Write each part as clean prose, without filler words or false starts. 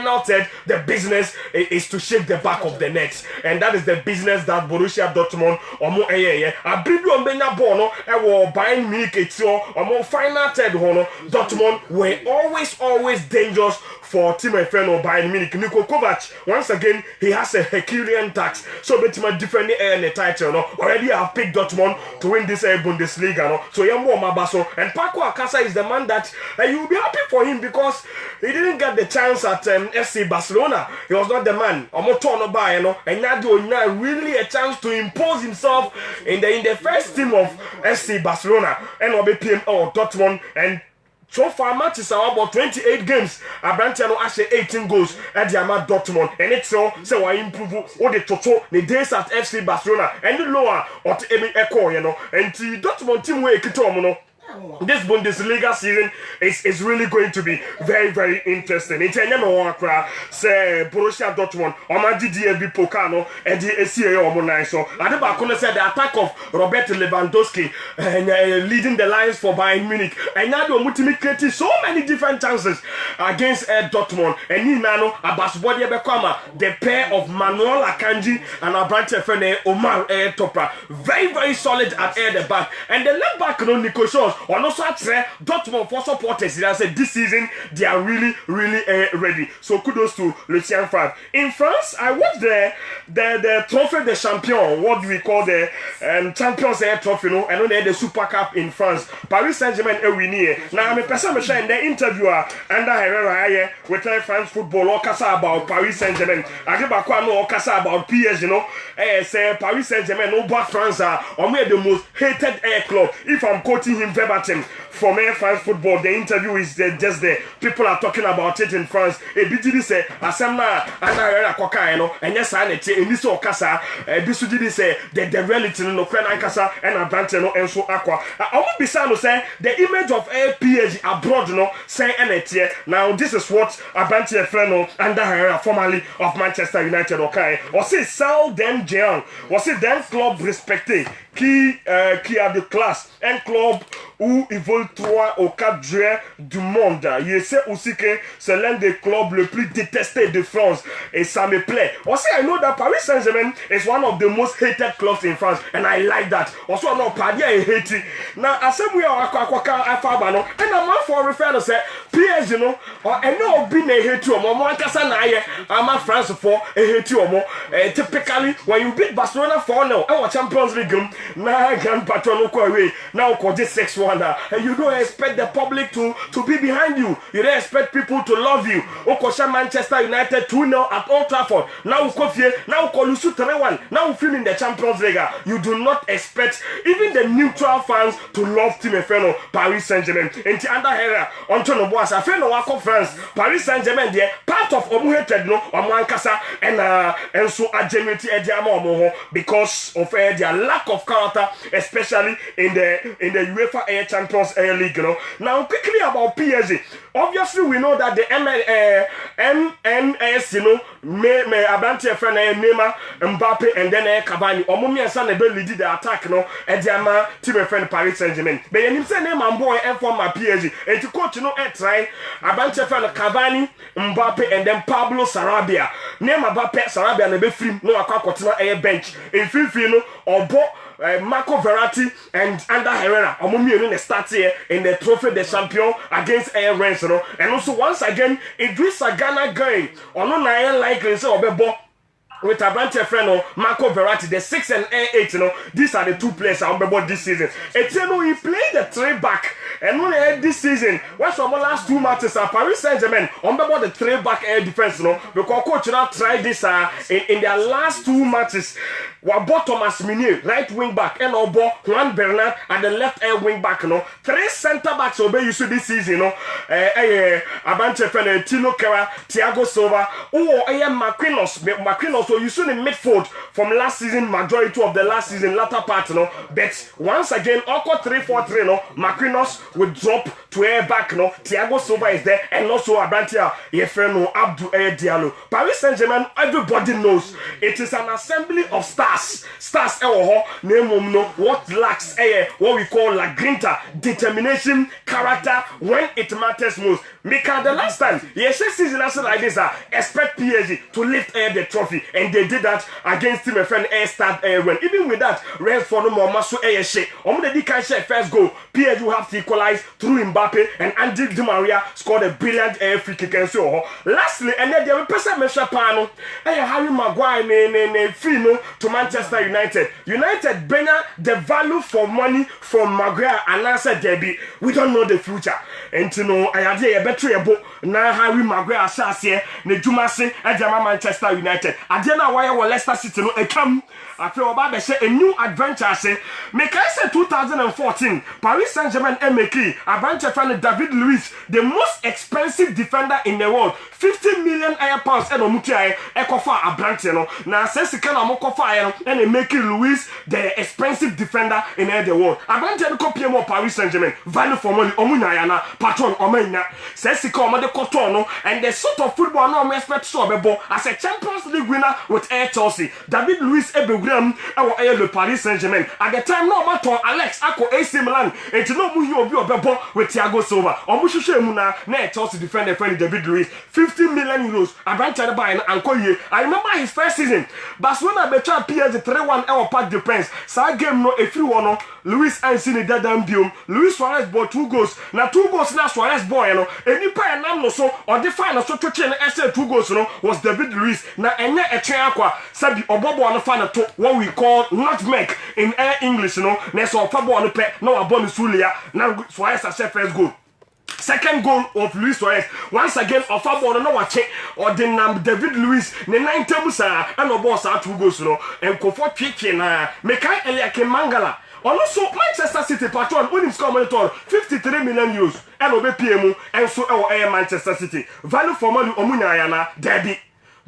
final third, the business is to shake the back of the net, and that is the business that Borussia Dortmund omo abribi ombenya ball no Bayern Munich etio omo final third hono. Dortmund were always dangerous for team and friend of Bayern Munich. Niko Kovac, once again, he has a Herculean task. So, but my different the title, no? Already have picked Dortmund to win this Bundesliga, no? So, Yambo Mabaso. And Paco Alcácer is the man that you will be happy for him because he didn't get the chance at FC Barcelona. He was not the man. Omotono Bay, you know? And now really a chance to impose himself in the first team of FC Barcelona. And OBPM or Dortmund. And so far, matches are about 28 games. Abrantiano actually 18 goals at the Ahmad Dortmund. And it's so I improve all the total the days at FC Barcelona and the lower or to Emi Echo, you know. And the Dortmund team way Kitomo. This Bundesliga season is really going to be very interesting. It's a number say Borussia Dortmund, Omadi DFB Pokano, and the ACA Omonai. So, Adebakuna said the attack of Robert Lewandowski leading the Lions for Bayern Munich. And now they're creating so many different chances against Dortmund. And Ninano, Abbasbodi Bekama, the pair of Manuel Akanji and Abrante Fene Omar Topra. Very solid at the back. And the left back, Nico Shaw. On also at Dortmund for supporters, I said this season they are really ready. So kudos to Lucien Favre. In France, I watched the Trophée des Champions, what do we call the Champions Air Trophy, you know, and then the Super Cup in France. Paris Saint-Germain est winning. Now I'm a person in the interviewer under Herrera with France football or kasa about Paris Saint-Germain. I give a quano or kasa about PSG, you know. Say Paris Saint-Germain, no but France are the most hated air club. If I'm quoting him verbatim from Air France football, the interview is just there. People are talking about it in France. A BGD say, Asemna, Anna Koka, you know, and yes, I in this Okasa, BGD say, the reality no Kran Kasa, and Abranteno, and so Aqua. I won't be sad to say the image of PSG abroad, you know, say, and now this is what Abrante Freno, under formerly of Manchester United, okay, or say, Sal Den Jean, was it then club respecté, qui a de classe, un club où ils veulent 3 ou 4 joueurs du monde. Je sais aussi que c'est l'un des clubs le plus détestés de France et ça me plaît. Also, I know that Paris Saint-Germain is one of the most hated clubs in France and I like that. Also, I know Paris is hated. Now, as we are Afabano, and I'm not for refer to say PSG, you know, and no being a hate to more Casanaye, I'm a France for a hate to more. Typically, when you beat Barcelona 4-0, our Champions League, now Grand Patron away, now call this 6-1. And you don't expect the public to be behind you. You don't expect people to love you. Okosha Manchester United 2-0 at Old Trafford. Now Kofie, now Kolusu 3-1. Now film in the Champions League. You do not expect even the neutral fans to love Team Efreno Paris Saint-Germain. And the other area, Antonio Boas, Efreno Wako France, Paris Saint-Germain, there part of Omuheted no Omuankasa and so Agenuity Ediamo because of their lack of character, especially in the UEFA Champions League, you know. Now, quickly about PSG. Obviously, we know that the MLS, you know, may Abante friend Neymar, Mbappe, and then Cavani. Omumi and San lead the attack, you know, and the team friend Paris Saint-Germain. But you say Neymar boy and form my PSG. And to coach, you know, try Abante friend Cavani, Mbappe, and then Pablo Sarabia. Neymar Mbappe, Sarabia, and the free no aqua air bench. In free, you know, or Marco Verratti and Ander Herrera Omumi in start here in the Trophée des Champions against Air Rennes, you know. And also once again Idrissa Gana going on no likely so obebo with Abrante Freno, Marco Verratti, the 6 and 8, you know. These are the two players I remember this season. Etienne, he played the 3-back. And only this season, what's from the last 2 matches at Paris Saint-Germain, remember the 3-back air defense, you know. Because coach now tried this in their last 2 matches. Wabo Thomas Meunier, right wing back, and Obo Juan Bernat at the left air wing back, you know. 3 center backs obey you this season, you know. Abrante Freno, Tino Kera, Thiago Silva, Marquinhos. So you saw in midfield from last season, majority of the last season, latter part, you know. But once again, Oko 3-4-3, you know, Marquinhos will drop to air back, you know. Thiago Silva is there, and also Abrantia Yefreno Abdou Diallo. Paris Saint-Germain, everybody knows it is an assembly of stars. Stars, name what lacks what we call la grinta, determination, character when it matters most. Because the last time, yes, season like this, expect PSG to lift the trophy, and they did that against Team FN Air Start when even with that, rest for no more muscle air shit. The can share first goal. PSG will have to equalize through Mbappe, and Andy Di Maria scored a brilliant free kick and so. Lastly, and then the person measure panel, Harry Maguire Fino to Manchester United. United Benya the value for money from Maguire and answer Debbie. We don't know the future. And to know I had a better book now Harry Maguire Sassie, ne Jumase, and Manchester United. I don't know why I will Leicester City no come. I feel about a new adventure. Say, make I say 2014, Paris Saint-Germain MK, adventure fan David Luiz, the most expensive defender in the world, 50 million pounds and Omutia, Ekofa Abrantino. Now, says the kind of Mokofa and making Luiz the expensive defender in the world. Abrantino copy more Paris Saint-Germain, value for money, Omunayana, patron, Omena, says the common Cotono, and the sort of football no expect so as a Champions League winner with Air Chelsea. David Luiz le Paris Saint-Germain. At the time, no matter Alex Ako AC Milan, and to know who you be with Thiago Silva. Omushishe Muna, na Chelsea defender friend David Luiz, 50 million euros. Adventure by and Koye. I remember his first season. Barcelona betra PSG 3-1 our Parc des Princes. Sa game no if you wanna Luis Anthony Dadam Biom. Luis Suarez bought 2 goals. Now 2 goals now Suarez boy no. Any pair nam no so or the final so to chain SA 2 goals no was David Luiz. Now enya a chain aqua sabi obobo on the final to what we call nutmeg in air English, you know. Next or Fabo on the pet, no abon Sulia. Now Suarez has first goal. Second goal of Luis Suarez. Once again, of Fabo no watch or the David Luiz, the 9 tables and no boss are 2 goals, you know. And comfort chicken, Mekai Eliake Mangala. Also, Manchester City patron when him score monitor 53 million euros. And obey PMU and so our Manchester City. Value for money Omunyayana, Derby.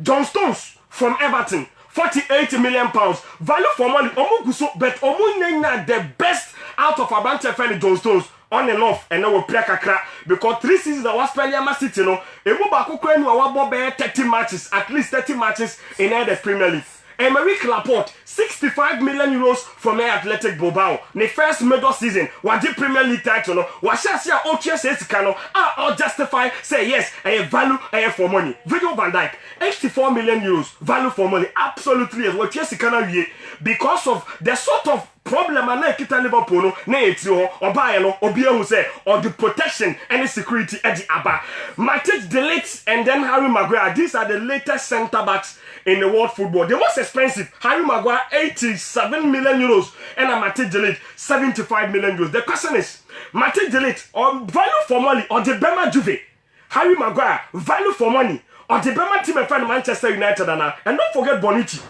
John Stones from Everton. 48 million pounds. Value for money. Omuguso, but Omunyanya the best out of Abante Fanny John Stones on and off, and now we play kakra because 3 seasons I was playing my City. No, Emu Baku Kwenu Awabobe 30 matches, at least 30 matches in the Premier League. Emerick Laporte, 65 million euros from Athletic Bilbao. The first middle season, what the Premier League title, what shall see OTS says cano, I'll justify, say yes, I value for money. Virgil van Dijk, 84 million euros, value for money, absolutely yes, what yes, can because of the sort of problem and kita Liverpool no na etio oba no obi ehu say or the protection and security at the aba Matic De Ligt and then Harry Maguire. These are the latest center backs in the world football. The most expensive Harry Maguire 87 million euros and Matic De Ligt 75 million euros. The question is Matic De Ligt or value for money or the Bema Juve. Harry Maguire value for money or the Bema team of Manchester United and don't forget Bonucci.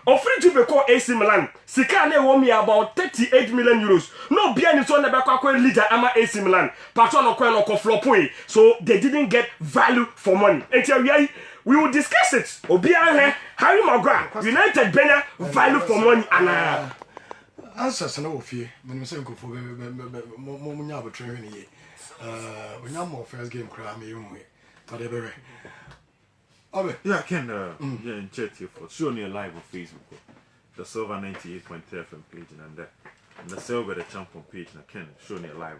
Offering to call AC Milan, Sikane won me about 38 million euros. No, Bian is on the back of leader Ama AC Milan. Patron of Queno Flopway. So they didn't get value for money. And we will discuss it. Obian Harry Maguire, United Benya, value for money. And answers no fear. When you say go for Momunya training, we have more first game crime. Whatever. Yeah, I can yeah, in chat here for show me live on Facebook, the Silver 98.3 FM page and the Silver the Champion page and I can show me live.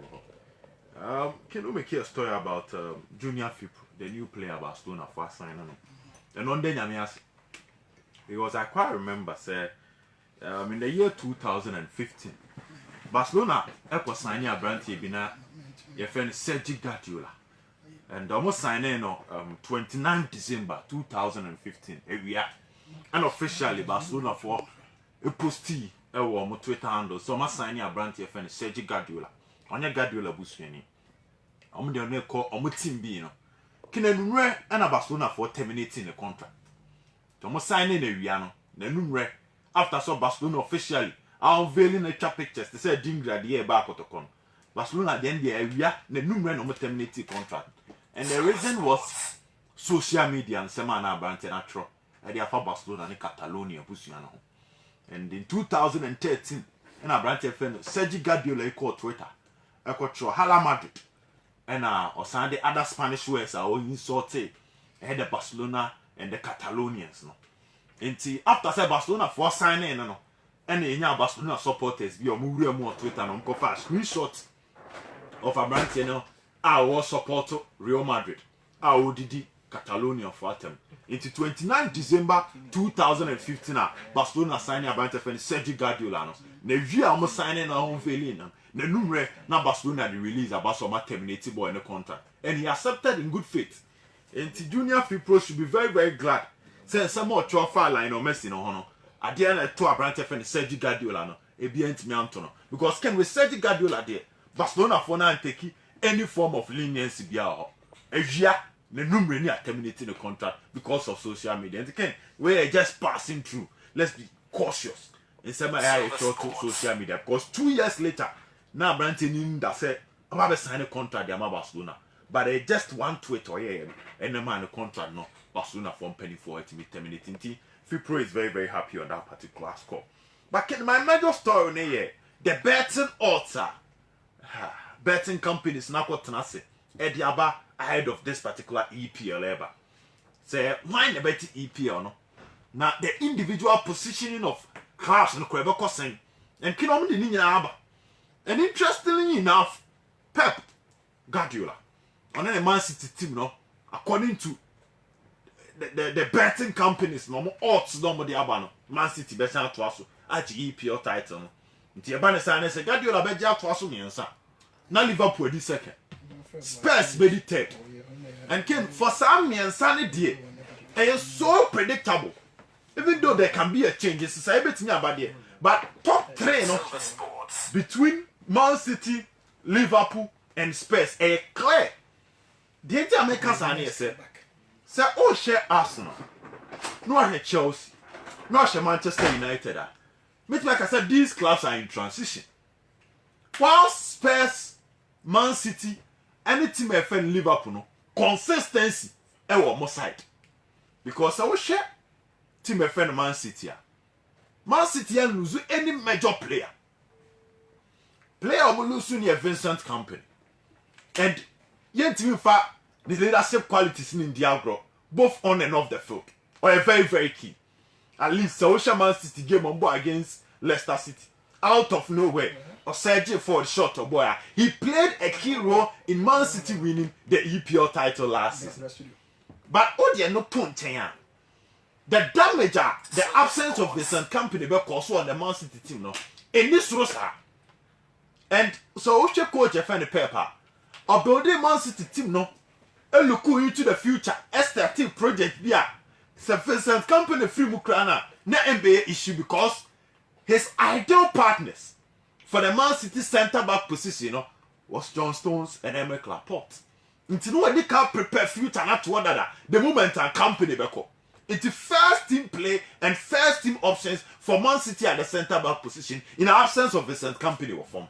Can we make a story about Junior Fip, the new player Barcelona for signing? And on then I asked because I quite remember say in the year 2015, Barcelona was signing a brand Bina your friend Sergi Guardiola. And almost signing on 29 December 2015 area. And officially Barcelona for a postie on Twitter handle. So I'm signing a brand here friend Sergi Guardiola. On your Guardiola Busweni. I'm the only call on my team being. Can I and a Barcelona for terminating the contract? Almost signing a Riano. Then after so Barcelona officially unveiling the pictures. They said Dingra the year back at the con. Barcelona then the area the number no terminating contract. And the reason was social media and Semana Brante Natural. And they are for Barcelona and Catalonia, Busiano. And in 2013, and a Brante friend, Sergi Guardiola called Twitter. I called Hala Madrid. And or some the other Spanish words are all insulted. And the Barcelona and the Catalonians. No. And after say Barcelona for signing, no. And the Barcelona supporters be on Twitter and on screenshot of a Brante, our support Real Madrid. Our Didi Catalonia for them. Into 29 December 2015, Barcelona signing a bunch of Sergio Guardiola. Ne via almost signing a home failing. The number na Barcelona the release about some terminated boy in the contract. And he accepted in good faith. And Junior Fipro should be very, very glad. Say some more trophy line or Messi no hono. At the end of 2 branch of Sergio Guardiola no. E be me Antonio. Because can we Sergio Guardiola there? Barcelona for now take any form of leniency be out. Evia the number ni terminating the contract because of social media. And again, we're just passing through. Let's be cautious. In some area to social media. Because 2 years later, now Brantin in that said, I'm about to sign a contract with Barcelona. But they just one tweet or yeah, and the man a contract no Barcelona from penny for it to be terminating. Fipro is very, very happy on that particular score. But my major story here, the betting altar, betting companies now got tenacity. Ediaba ahead of this particular EPL ever. Say why the betting EPL no? Now the individual positioning of clubs and Quebec saying and kinom the ninya. And interestingly enough, Pep Guardiola on the Man City team no, according to the betting companies no more odds no more the abano Man City betting out to us at EPL title no. Nti eba ne say say Guardiola be ja to aso nyensa. Na Liverpool di second. Spurs be di third. And Ken for some nyensa ne die it is so predictable. Even though there can be a change, it's say betting about there. But top 3 no between Man City, Liverpool and Spurs are clear. The Americans are here say oh share Arsenal. No share Chelsea. No share Manchester United. Like I said, these clubs are in transition. While Spurs, Man City, any team FN Liverpool, no consistency on my side. Because I will share team FN Man City. Man City and lose any major player. Player will lose near Vincent Kompany. And yet in fact the leadership qualities in Diagro, both on and off the field, are very, very key. At least Social Man City game on board against Leicester City. Out of nowhere, or Sergio Ford shot or boy. He played a key role in Man City winning the EPL title last season. But Odia no punching. The damage, the absence of Vincent Kompany because on the Man City team no. In this roster. And so Oche coach F.N. Pepper, or building Man City team no. And look into the future. Esther team project there. Sir Vincent Kompany free Mukrana na NBA issue because his ideal partners for the Man City centre back position was John Stones and Emerick Laporte. Until no they can prepare future not to other the moment and Kompany beko. It's first team play and first team options for Man City at the centre back position in the absence of Vincent Kompany or form.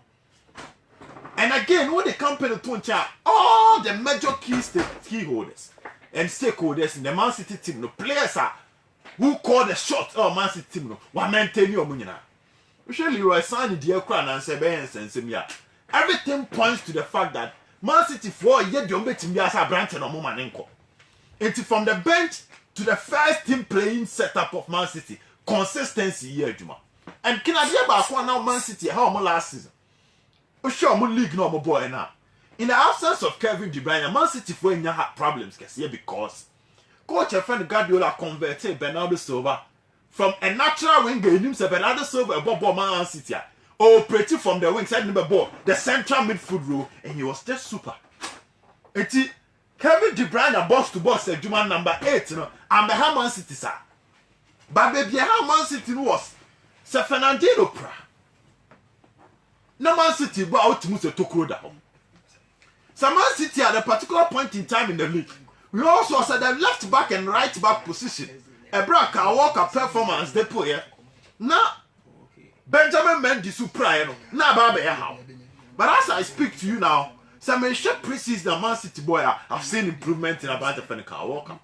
And again, when the company turn all the major key holders and stakeholders in the Man City team, no players are who call the shots of Man City team, no one maintain your money now. Usually, you are signing the crown and say, everything points to the fact that Man City for a year, don't bet me as a branch and a moment. It's from the bench to the first team playing setup of Man City, consistency here, Juma. And can I hear about one now, Man City, how much last season? Sure, my league no more boy now. In the absence of Kevin De Bruyne, Man City for any problems because coach F.N. Guardiola converted Bernardo Silva from a natural winger in himself. Bernardo Silva ball Man City operating from the wing side number ball, the central midfield role, and he was just super. Kevin De Bruyne box to box Juma number 8, you know, and the Man City sir. But baby, how Man City was Sir Fernandino Pra. No Man City go out to move the Tokyo down. So Man City at a particular point in time in the league, we also said the left back and right back position. A break a walk a performance they put here. Now Benjamin Mendy Supra now Baba how. But as I speak to you now, some short preseason Man City boy I've seen improvement in about the Fenica Walker.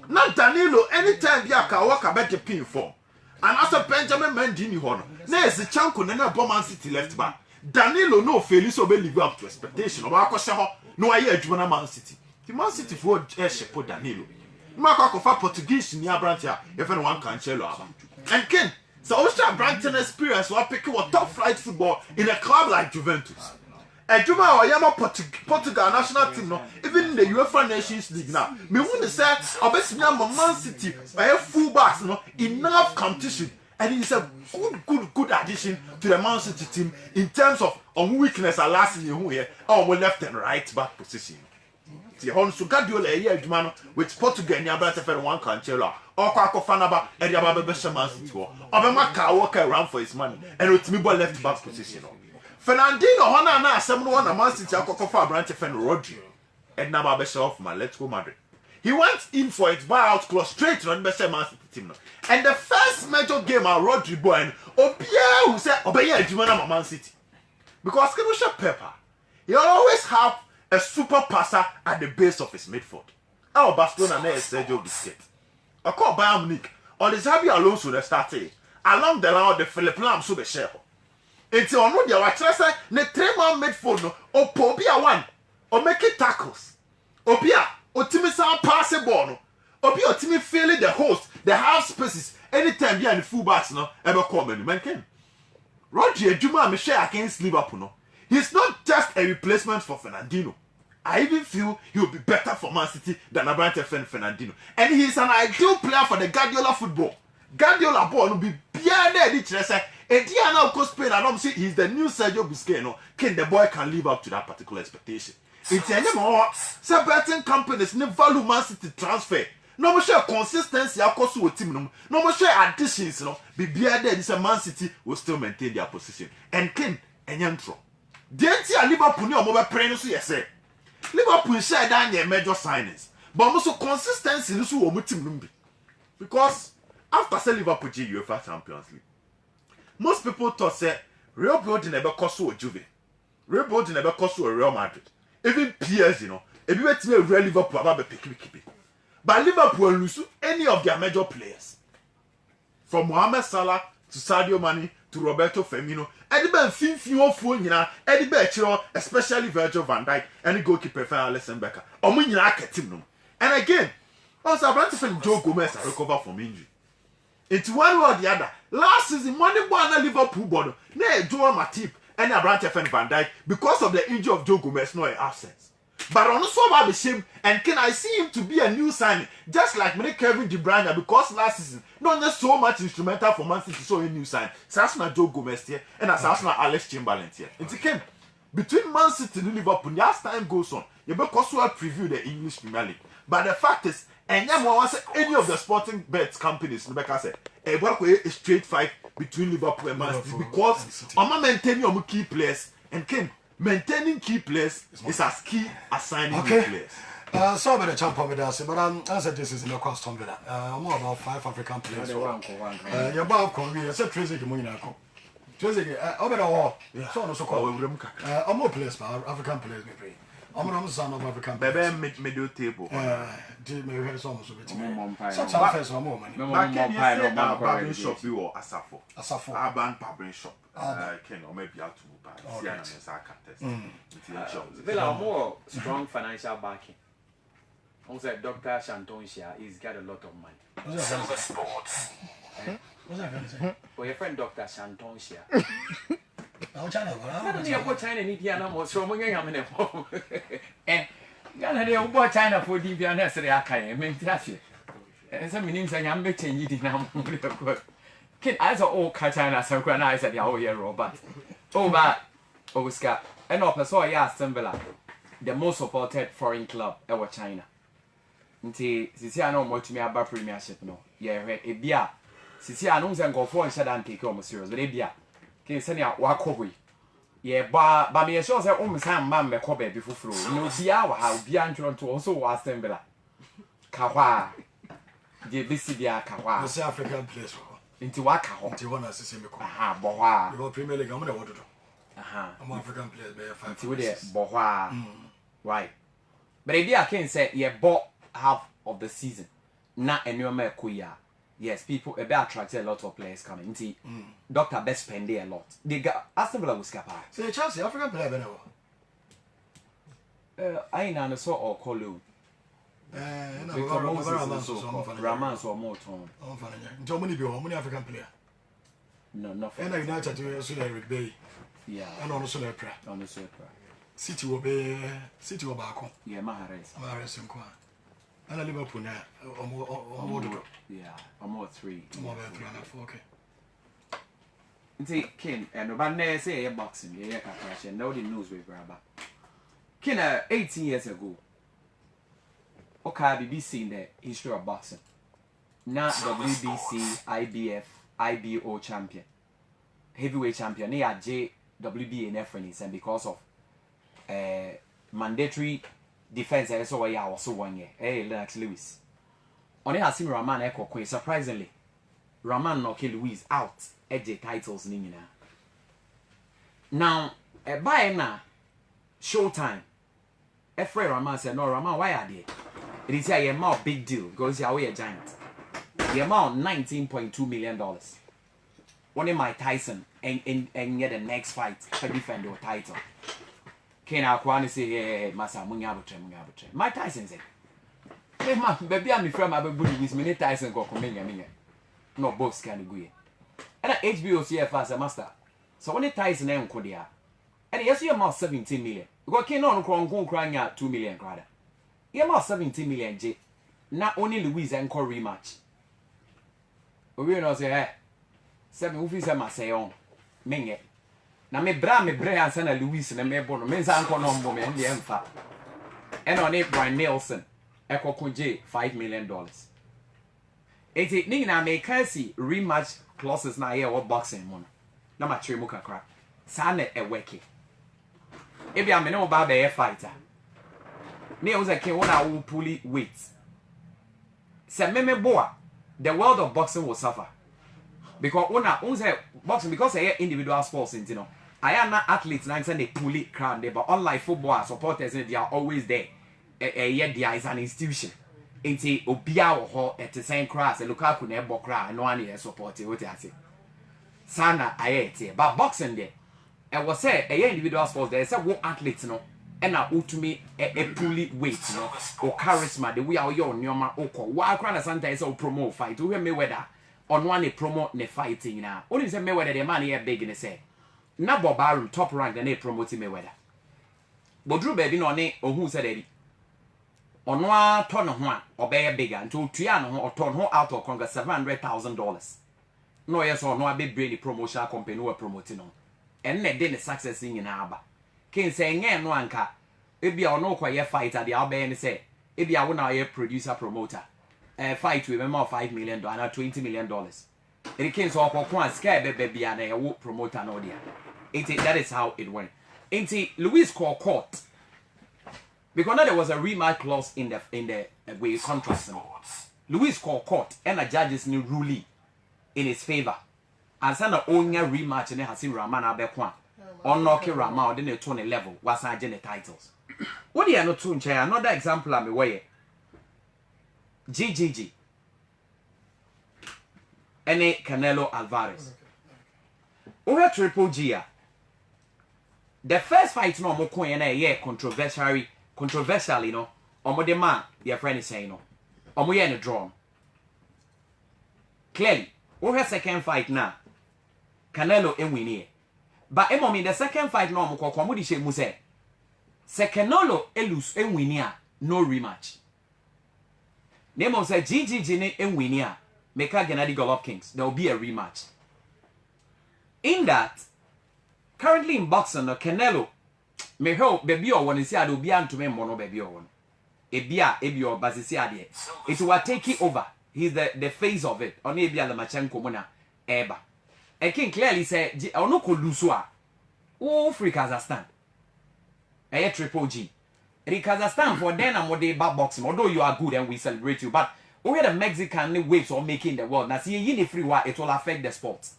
Now Danilo anytime you can walk about the pin form. And as a Benjamin Mendy ni hono. Now is the chanko na Man City left back. Danilo no fail so be live up to expectation. Oba akose ho no aye adwuma na Man City. The Man City for shepo Danilo. No akwa Portuguese ni abrantia e fe no one Cancelo aba. And Ken, so Osha Brighton experience will pick what top flight football in a club like Juventus. Ejuma or Yama Portugal national team no, even in the UEFA Nations League now. Me want to say, obviously, Man City, I have full backs, no, enough competition, and he's a good addition to the Man City team in terms of weakness and last season who here, our left and right back position. The Honsu Guardiola here, Jumano, with Portugal and Yabra for one Cancelo, or Kwako Fanaba, and Yababa Man City, or Obama walk around for his money, and with me left back position. Fernandinho hona na asem no na Man City akokofo Abrante Fen Rodri and na ba be off man let's go Madrid. He went in for its buyout clause straight to the Man City team no. And the first major game at Rodri boy Obia who said Obaya adwuma na Man City. Because Kenosha Pepper he always have a super passer at the base of his midfield. Our Barcelona na Sergio Busquets. I call Bayern Munich on the Xabi Alonso the started along the line of the Philipp Lahm so be share. Enti ono dia wa kire say ne 3-man midfield no opo bi a one o make tackles obi a otimi san pass ball no obi otimi fill the host the half spaces anytime bi and fullbacks no e be come many man can Rodri adwuma me share against Liverpool no he's not just a replacement for Fernandinho. I even feel he will be better for Man City than Abrante Fernandinho, and he's an ideal player for the Guardiola football. Guardiola ball no be bia na e kire say Ediana of Spain, I don't see he's the new Sergio Busquets. No, can the boy can live up to that particular expectation? It's any more. Some betting companies never value Man City transfer. No more share consistency. Of course, with team. No more share additions. No, be there. This Man City will still maintain their position. And Ken and Yantro. Didn't you Liverpool? No more praying. So yes, Liverpool share down their major signings, but also consistency. This will be team because after say Liverpool G UEFA Champions League. Most people thought say Real building never cost so Juve. Real building never cost so Real Madrid. Even PSG, you know, if you were to Real Liverpool about be picky. But Liverpool lose any of their major players. From Mohamed Salah to Sadio Mane to Roberto Firmino, Ediben Finfio Funyina, Edibe especially Virgil van Dijk, and the goalkeeper Alisson Becker. And again, also Abrante Fen Joe Gomez recover from injury. It's one way or the other. Last season, money born Liverpool board, ne Joel Matip and Abrante Van Dijk because of the injury of Joe Gomez, no absence. But on so bad shame, and can I see him to be a new signing, just like me Kevin De Bruyne, because last season not just so much instrumental for Man City, so a new sign. Sasna Joe Gomez here and Sasna Alex Chamberlain here. It came between Man City and Liverpool. As time goes on, you because we preview the English Premier League. But the fact is, and any of the sporting bets companies, Rebecca said, a work a straight fight between Liverpool and Man City because I'm maintaining your key players and Ken maintaining key players is as key as signing new players. So about the champion with us, but answer this is in the custom with that. More about 5 African players. You're about Korea, so Tracy Munako. Tracy, over the wall, so so called I'm more players, African players, maybe. I'm son of African players. Middle table. Did me hear some of it. Such a face of more money. Barbering shop or Asafo. Asafo. Urban barbering shop. Can or maybe out to buy. Villa more strong financial backing. Also, Dr. Shantonshia, he's got a lot of money. What's that going to say? Well, your friend Dr. Shantonshia. Oh, China. I don't know what China need here no more. So, I'm going to have home. Eh, Ghana, they bought China for the Viana, so they are kind of mentality. And some meanings I am making you now. Kid, as a old China, so when I said, oh, yeah, Robert. Oh, but Oscar, and up, so I asked Villa, the most supported foreign club ever China. Nti sisi ano mo tumi aba premiership no ye hwe ebia sisi ano nze ngofo on shada take o mo serious but ebia ke se ne wakoboi ye ba me sure say o msan mma mmekọ ba bi fufuro no bia wa ha bia ntro nto so wa assembler ka hwa je bisi bia ka hwa the African place nti wa ka ho nti wona sisi me ko aha bo hwa the Premier League am na wododo aha am African players be 5 nti we dey bo hwa right but ebia ken say ye bo half of the season na enyoma ekoya yes people a bit attracted a lot of players coming into Dr. Best spend a lot they got Aston Villa was capable say Chelsea African player be no I na so or call you Raman so more ton on fanya nto money be money African player no nothing and United to so Eric Bay yeah and on so lepra on the super City will be City will back on. Yeah, Mahrez. Mahrez and Kwan. And Liverpool now. Yeah, almost 3. More than 3 and 4. Okay. Nti Ken, no but na say yeah boxing, yeah kakra no the news we grab. Ken 18 years ago. Okay, BBC in the history of boxing. Now WBC, IBF, IBO champion. Heavyweight champion. They are JWBA in reference and because of mandatory defense I saw yeah also 1 year. Hey, Lennox Lewis. On has seen Rahman Eko Queen. Surprisingly, Rahman knocked Lewis out at the titles nina. Now, by now, Showtime. Efre Rahman said, no, Rahman, why are they? It is a more big deal because you are a giant. The amount $19.2 million. One of Mike Tyson and get the next fight to defend your title. Ken Akwani say, yeah, Masa Mungabutre. Mike Tyson said, hey, man, baby, I'm from Abu with many Tyson go coming. No, both can go. And HBO CF as a master. So when it Tyson and Kodia, and yes, you amount 17 million. You got Ken on crying out 2 million crowd. You amount 17 million J. Not only Louise and Core rematch. We know say, hey, 7 officers must say on. Menge. Na me bra ansa na Louise na me bono me nsa nko no mbo me ndi emfa and on it Brian Nelson ekokunje $5 million. Eti ni na me kasi rematch clauses na here what boxing mo na ma three mu kakra sa na e weki e bia me no ba be fighter me o say ken wona wo pulley weight se me boa the world of boxing will suffer because una say boxing because they individual sports you know I am not athletes and they pulley crowd there but unlike football supporters they are always there there is an institution enti obia wo ho at the same class Lukaku na ebo crowd no one here support it what you say sana ayete but boxing there and was say individual sports there say wo athletes no and na utumi a pulley weight no or charisma the way your nyoma okọ wa akra na sometimes say promote fight we Mayweather on one promote ne fighting na only say Mayweather the man here big in say na Bob Arum top rank na promote Mayweather but Drew baby no ne ohun say dey ono a to no ho a obey bigger until tua no ho oton ho out of Congress $700,000 no yes or no a be brain promotion company we promoting no and na dey ne success in aba ken say nge no anka ebia ono kwa ye fighter dey obey ne say ebia wo na ye producer promoter fight with more $5 million and $20 million. It came so kwa sky baby and a promoter no there. That is how it went. Ain't Louis called court because now there was a rematch clause in the way contract. Louis called court and the judges new ruling in his favor. And sana only rematch and has seen Rahman Abekwan on Noki Rahman then the 20 level was the titles. What do you know to another example I'm away. GGG Ene Canelo Alvarez. Over Triple G. The first fight no mo coin na controversial you know. Omo de man your friend is saying no. Omo ye na draw. Clearly, over second fight now. Canelo win. But in the second fight no mo kwa di she mu say. Se Canelo lose win no rematch. Name of say GGG and Winia, Meka Gennady Golovkin. There will be a rematch. In that, currently in boxing, Canelo, me hope baby or one is here to be to me mono baby or one. Ebia or Bazisia. It will take it over. He's the face of it. Only Ebia Lamachenko Mona Eba. I can clearly say, Onoko Lusua. Oh, free Kazakhstan. A Triple G. In Kazakhstan for then and what they back boxing, although you are good and we celebrate you, but we the Mexican waves are making the world. Now see you free war, it will affect the sports.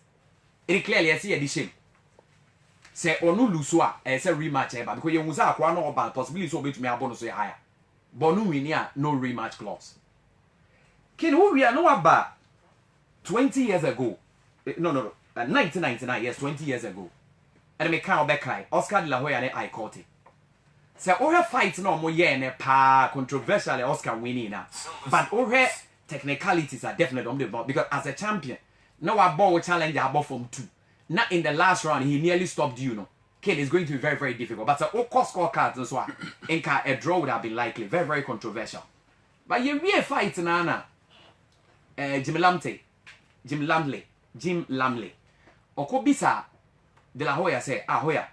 It clearly I see a edition. Say onu lusua, say rematch because you musa akwa no about possibility so bet me abonus so higher. Bonu winia no rematch clause. Ken who we are no about 20 years ago. No, 1999, yes, 20 years ago. And me can back Oscar de la Hoya and I caught it. So all fights no more yeah pa controversial Oscar winning now. But all technicalities are definitely on the board because as a champion, no a ball challenge above from 2. Not in the last round he nearly stopped you know. Kane is going to be very, very difficult. But the scorecards as well, a draw would have been likely. Very, very controversial. But you really fight Nana. Jim Lamley. Okobisa De La Hoya say, Hoya.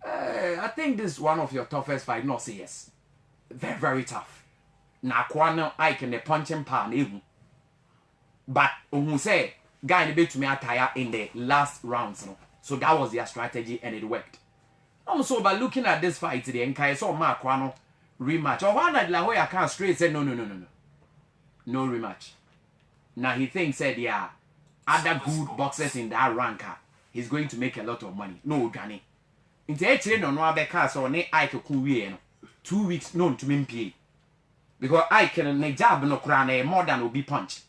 I think this is one of your toughest fights. No, say yes. Very, very tough. Na Kwano Ike and the punching pan even. But who say guy in the bit to me attire in the last rounds, no. So that was their strategy and it worked. Also, by looking at this fight today, and I saw Mark Kwano rematch. Or one at La Hoya can't straight say no rematch. Now he thinks that there are other good boxers in that ranker. He's going to make a lot of money. No, Gani. In the actually no Abeka so ne Ike Kuwie no 2 weeks known to me because Ike and jab no crane more than will be punch.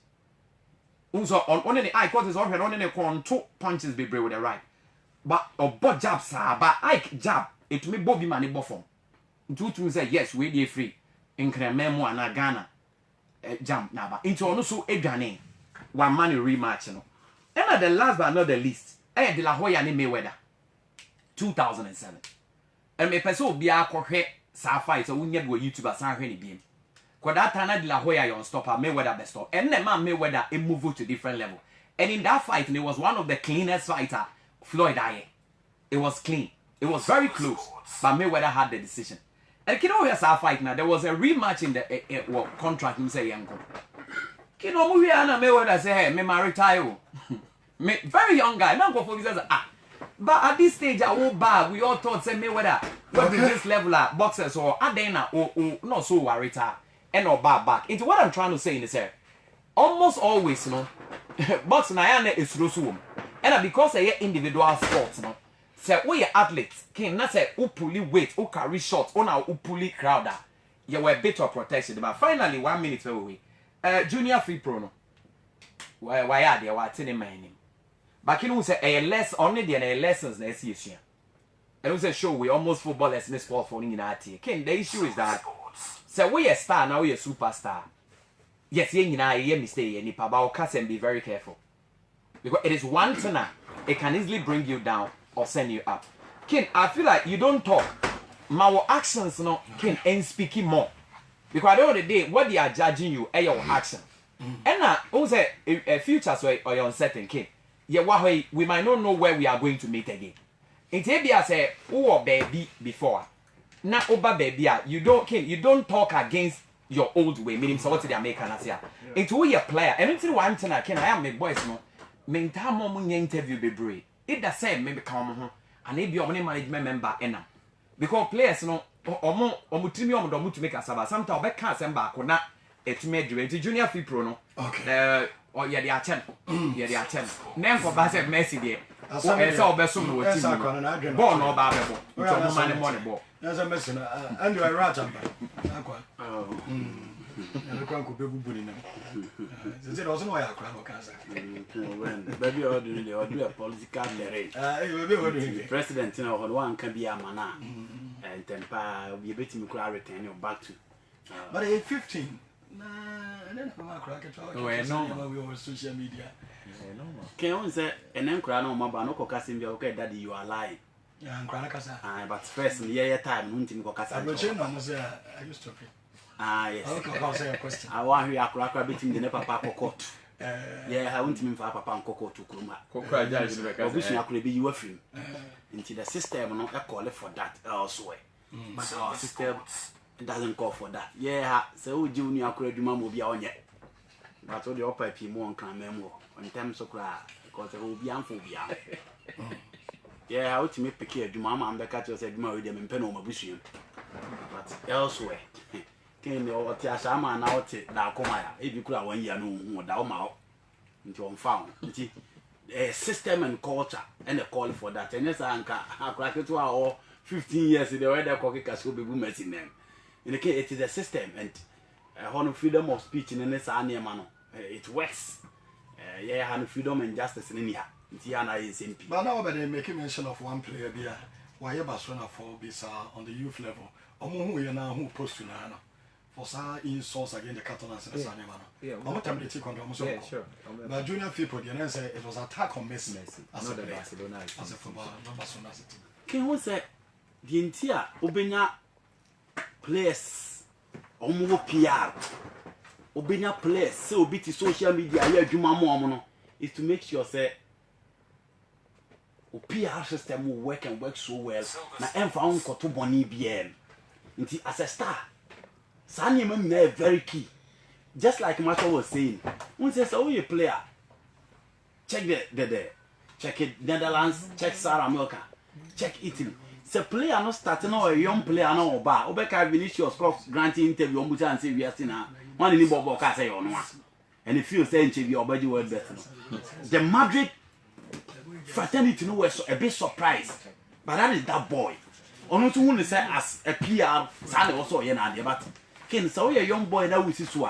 Also on the Ike is over on the 2 punches be brave with the right. But but jab sir, but Ike jab it me Bobby money bofom. To say yes, we dey free. In Krememo and Ghana jump now. Into also Edwane 1 money rematch no. And at the last but not the least, De La Hoya ni Mayweather 2007. And me person be a kohwe sa fight so we go YouTuber san hwe ni biem. Kwa that time De La Hoya yon stopper Mayweather best stop. And the man Mayweather a move to different level. And in that fight, it was one of the cleanest fighter Floyd Aye. It was clean. It was very close, but Mayweather had the decision. And you know here's our fight now. There was a rematch in the contract. You say yanko. You know Mayweather say hey, me retire. Me very young guy. Now go for says but at this stage I won't bag. We all thought say Mayweather what is this level of boxers or Adena or not so worried and or back. Into what I'm trying to say in this area. Almost always, you know, boxing is Rusum. And because they individual sports, no. Say we are athletes, can not say who pulley weight, who carry shots, or now who pulley crowder. You were a bit of protection. But finally, 1 minute away. Junior free pro no. Why are they what in my name? But you know say a less only the lessons next year. And we say show we almost footballers in the sport for in our team. Ken the issue is that say we a star now we a superstar. Yes, you know, I mistake any but can be very careful. Because it is one thing it can easily bring you down or send you up. Ken, I feel like you don't talk. My actions no can and speaking more. Because at the end of the day, what they are judging you are your action. And now also a future so or uncertain Ken. Yeah, we might not know where we are going to meet again. In Tabia say, oh baby before. Now over baby, you don't talk against your old way, meaning so what the American as here. Into your player, and until one thing I am my boys no. Maintain more interview be brave. It the same maybe come home and maybe your management member enam. Because players no omo timi omo to make a saba. Sometimes be can send back na it made you junior free pro no. Okay. Or yeah they are 10. Yeah they are 10. Name for Basel Messi there. Esa obeso no team. Ball no ba be ball. So no money ball. That's a mess and you are right akwa. And the crown could be booing them. Is it also why I cry for cancer? Baby, or do a political terrain. President, you know, one can be a man and temper be a bit in return your back to. But at 15, and then from our cracker talk, we were social media. Can you say, and then cry no more, but no cocassing be okay, daddy, you are lying. Yeah, and Cranacasa. But first, in the year time, Muntin Cocassa. I used to be. Ah, yes. I'll say a question. I want you to crack between the Papa court. Yeah, I want him for Papa and Coco to Kuma. I wish I could be your friend. Into the system, not a call for that elsewhere. But our system doesn't call for that. Yeah, so Junior could do mamma be on yet. But all the upper people won't come memo on terms of cry because it will be amphobia. Yeah, I want to make Piquet do mamma and the catcher said, marry them in Penoma Bushian. But elsewhere. Ken or Tiasama now take now come if you could have 1 year no down out into unfound. A system and culture and a call for that. And yes, I crack it to our 15 years in the way that cocky castle be boomers in them. In the case, it is a system and a freedom of speech in this annual manner. It works. Yeah, and freedom and justice in India. Tiana is in people. But now, but they make mention of one player there. Why you Barcelona for this on the youth level? Who you now who post to Nana? For some insults against the Catalans and the Sanimano. Yeah, sure. But junior people, the answer it was attack on Messi as a player, as a footballer, not Barcelona City. Can we say the entire Obenya players omo PR Obenya players say obi ti social media ya adwuma mo is to make sure say o PR system will work and work so well na emfa unkoto boni BM nti as a star sani me very key just like Marshall was saying when say so you player check the check it Netherlands check South America check Italy say player no starting or a young player no oba obeka Vinicius granting interview on and say we are still now one ni bobo ka say on one and if you say interview obaji world best the Madrid fraternity no was a bit surprised but that is that boy ono to won say as a PR say also ye na de but ken say we a young boy na we see so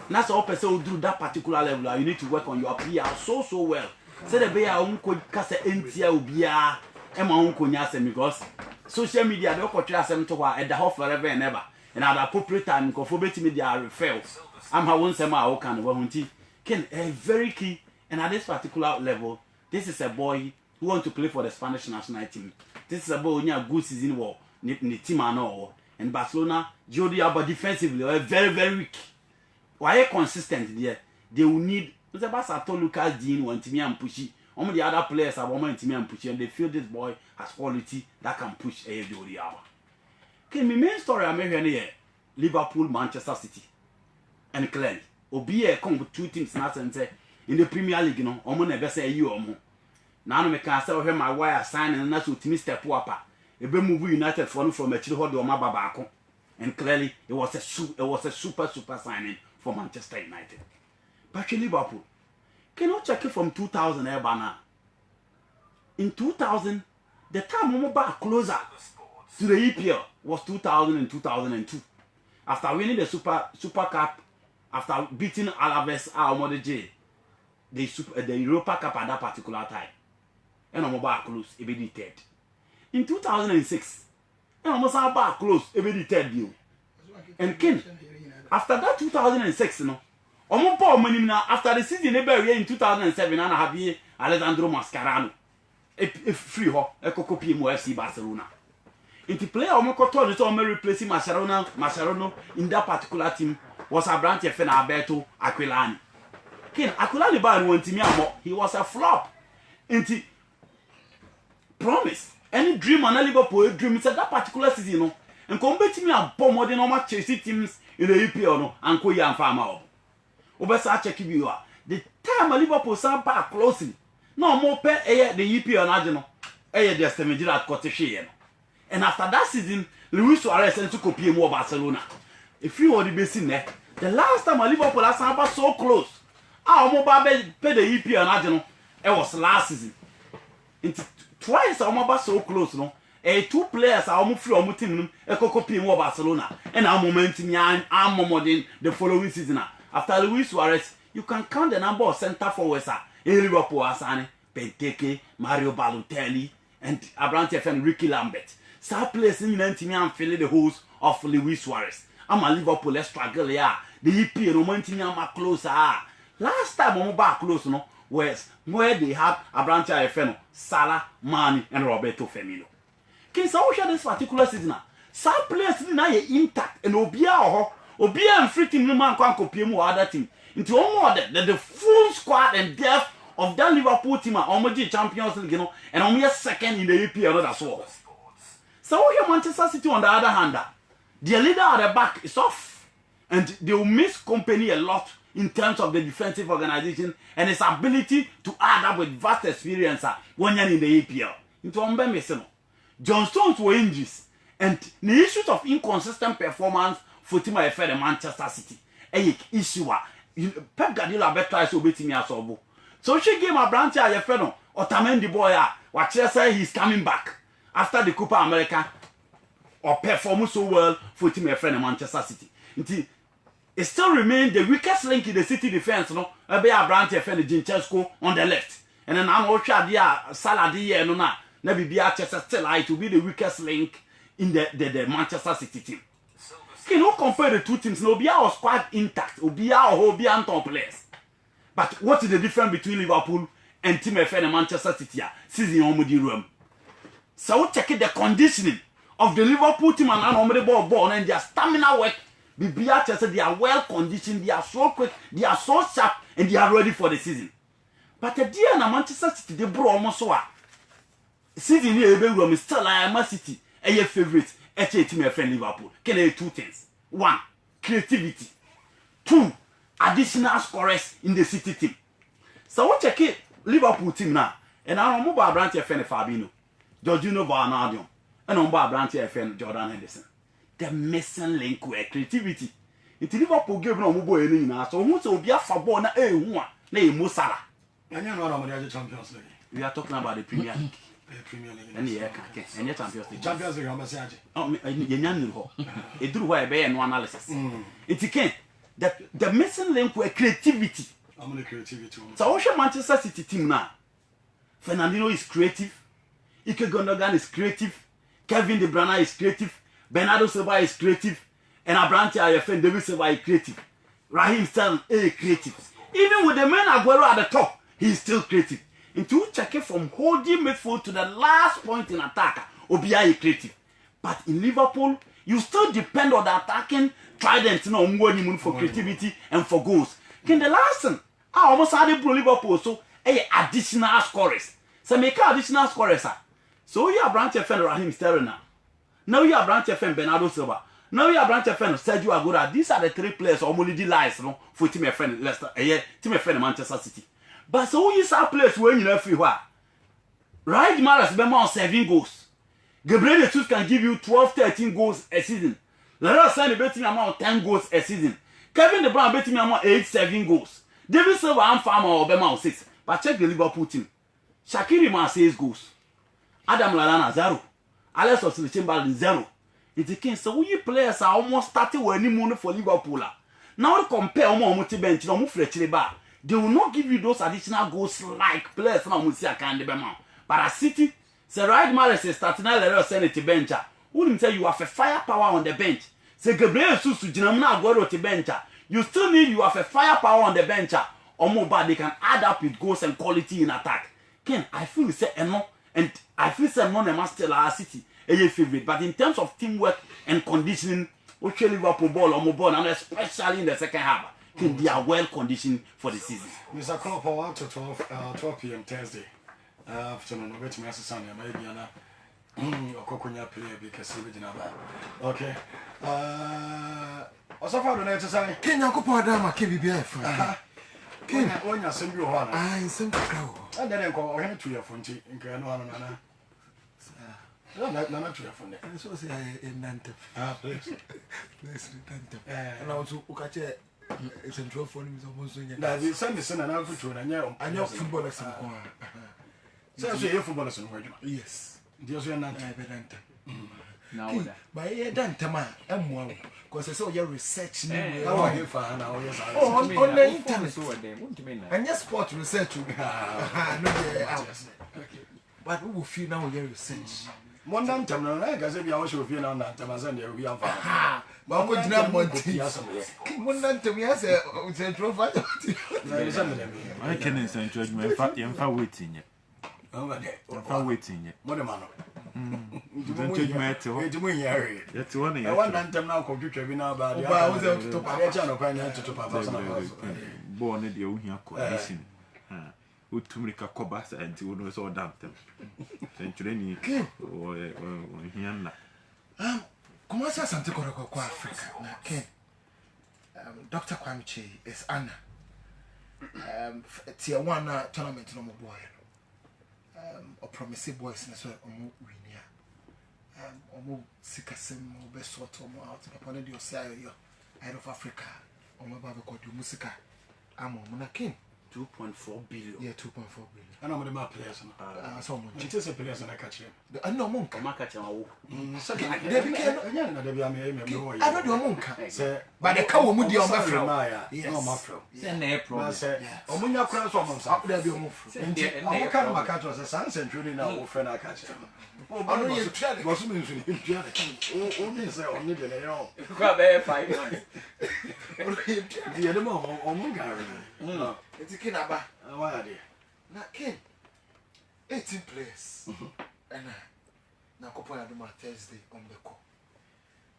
na so person who do that particular level you need to work on your PR so well say the be a unko kasa entia obia e ma unko nya asem because social media dey okotwe asem to wa e da ho forever and ever and at appropriate time ko for beti media refer am ha won say ma wo kan wa hunti ken very key and at this particular level this is a boy who want to play for the Spanish national team. This is a boy who has a good season war the team and Barcelona Jordi Alba defensively are very weak. Why consistent there? They will need Barca Lucas Dean one team and pushy. All the other players are one team and pushy and they feel this boy has quality that can push a Jordi Alba. Okay, my main story I'm here Liverpool, Manchester City and clearly Obi come with two teams now and say in the Premier League, you know, omo na be say you omo. Na no me can say we my wire sign and na so timi step up. E be move United from a chiri hold o ma babaako. And clearly it was a super signing for Manchester United. But Liverpool, can you check it from 2000 now? In 2000, the time omo back closer to the EPL was 2000 and 2002. After winning the Super Cup, after beating Alaves Almode J. The Europa Cup at that particular time. And I'm back close, it be the third. In 2006, and almost back close, it be the third deal. And Ken, after that 2006, you know, almost poor money now, after the season in 2007, and I have here Alessandro Mascherano. A free ho, a copy more FC Barcelona. In the player, I'm going to replace Mascherano in that particular team was Abrante Alberto Aquilani. Ken Aquilani ban won timi amo he was a flop into promise any dream and Liverpool dream said that particular season no and come betimi abom more than normal Chelsea teams in the EPL no and ko ya farmer obesa check you the time Liverpool stand back closely no more pay the EPL na no the Stemidira at Cottishie and after that season Luis Suarez and to copy more Barcelona if you already be seen there the last time Liverpool has stand so close pay the EPL na it was last season. Twice so close no. Two players are free team copy more Barcelona and our momentum am modern the following season. After Luis Suarez, you can count the number of center forwards in Liverpool Asane, Benteke, Mario Balotelli, and Abrante and Ricky Lambert. Start players in team and filling the holes of Luis Suarez. I'm a Liverpool struggle here. The EPL momentum am closer. Last time I'm back close, no, was where they had Abrante Feno, Salah, Mane, and Roberto Firmino. Can someone share this particular season? Some players now intact and Obia and free team no man can compare more other team. Into all the full squad and depth of that Liverpool team are almost Champions League, you know, and only second in the EPL that's all. So we have Manchester City on the other hand. Their leader at the back is off, and they will miss company a lot in terms of the defensive organization and its ability to add up with vast experience when you're in the EPL. Into Mbembe, John Stones were injuries and the issues of inconsistent performance for team I fed Manchester City. A issue Pep Guardiola better to beat me as well. So she gave a branch at Feno or Tamendi boy, what she say he's coming back after the Copa America or perform so well for team I fed Manchester City. It still remains the weakest link in the City defense, no? A be a branch of Jincesco on the left. And then I'm also Saladia, no, maybe be a still to be the weakest link in the Manchester City team. Can you compare the two teams? No, Obia was quite intact. Obia or Obia top players. But what is the difference between Liverpool and Team FN and Manchester City? Season on the room. So check the conditioning of the Liverpool team and an ball and their stamina work. Bibia said they are well conditioned, they are so quick, they are so sharp, and they are ready for the season. But the dear Manchester City, they brought almost so. Season here, is still Man City, a your favorite, a team friend Liverpool. Can I two things? One, creativity. Two, additional scorers in the City team. So what check it Liverpool team now, and I don't know about Branch FN Fabinho, Jorginho Wijnaldum, and on Branch FN Jordan Henderson. The missing link with creativity. It Liverpool gave no more any now, so who's will be a football na Mo Salah. And you're not on the Champions League. We are talking about the Premier League. Premier League. And the and the Champions League. Champions League, I'm a Saji. Oh, you it drew why by no analysis. It can that the missing link with creativity. I'm on the creativity. So what's your Manchester City team now? Fernandinho is creative. Ike Gundogan is creative. Kevin De Bruyne is creative. Bernardo Silva is creative. And Abrante Ayefin David Silva is creative. Raheem Sterling is creative. Even with the man Aguero at the top, he is still creative. Into check it from holding midfield to the last point in attack, Obia is creative. But in Liverpool, you still depend on the attacking trident for creativity and for goals. In the last thing, I almost had it for Liverpool, so additional scorers. So make additional scorers. So you have Branch FM Raheem Sterling now. Now you have Branch FM Bernardo Silva. Now you have Branch FM Sergio Aguero. These are the three players who only lies for team FM Leicester, team FM Manchester City. But so you saw players when you left everywhere. Right Mahrez Bema 7 goals. Gabriel Jesus can give you 12-13 goals a season. Leroy Sané betting amount 10 goals a season. Kevin De Bruyne betting amount 8-7 goals. David Silva and Farmer or Bema 6. But check the Liverpool team. Shaqiri Man 6 goals. Adam Lallana 0. Alex Oxlade-Chamberlain 0. It's king. So we players are almost starting with any money for Liverpool. Now to compare almost bench, they will not give you those additional goals like players now but at City, the right Mahrez is starting out the Senate bench. Wouldn't tell you have a firepower on the bench. Say Gabriel Jesus to Jinamina Aguero to bench. You still need you have a firepower on the bench. Or more, but they can add up with goals and quality in attack. Ken, I feel say no, and I feel say no, they must tell our City a favorite. But in terms of teamwork and conditioning, which Liverpool ball or more ball, and especially in the second half, they are well conditioned for the season. Mr. Klopp, 1 to 12 p.m. Thursday afternoon. We're going to Sunday. Maybe Okokunya play because we didn't have. Okay. Also, for the next time, Can you go for them? KBBF. Ken, when you send you one, I send crow. and then I go ahead to your phone in Granoana. No, not to your phone. And so say I in Nante. Please. Please, Nante. And also, Ukache. It's a draw for him. Now, we send the son and I'll put you and I know footballers. So, you're footballers. Yes. Just you're not. Now, by a Dantama, M1, because I saw your research. How are you for now? Yes, on the internet. internet. And your sport research. But who will feel now your research? One time, I guess if you also feel on that, Amazon, you'll be on fire. But I'm going to have one thing. One night to me, I said, I can send judgment. In fact, I'm waiting yet. I'm waiting yet. What am I? Don't judge me at all. That's one of your one time now, computer, we know about the born at the own condition. Who to make a cobas and to know so damn them. Century or Hiana. Come on, something called Africa. Ken. Dr. Kwamche is Anna. Tier 1 tournament no more boy. Or promise boys, and so on Winia. Or Sikasim, or best sort of out upon your side of Africa. Or my Baba called you Musica. I'm on King. 2.4 billion. Yeah, 2.4 billion. I know my players. Someone. It is a place and I catch him. I know Monk. Come on, catch him. I don't know Monk. But the cow would be on my friend. Yes. Send a problem. Omunya cross from Up there, be a move. I can't make out was a sunset really now, friend. I catch him. I know you're trying. Was only say only the layout. Grab a 5 months. The animal or Mungari. It's a kinaba. Why are they? Not King. 18 players. And na kopo ya duma Thursday on the call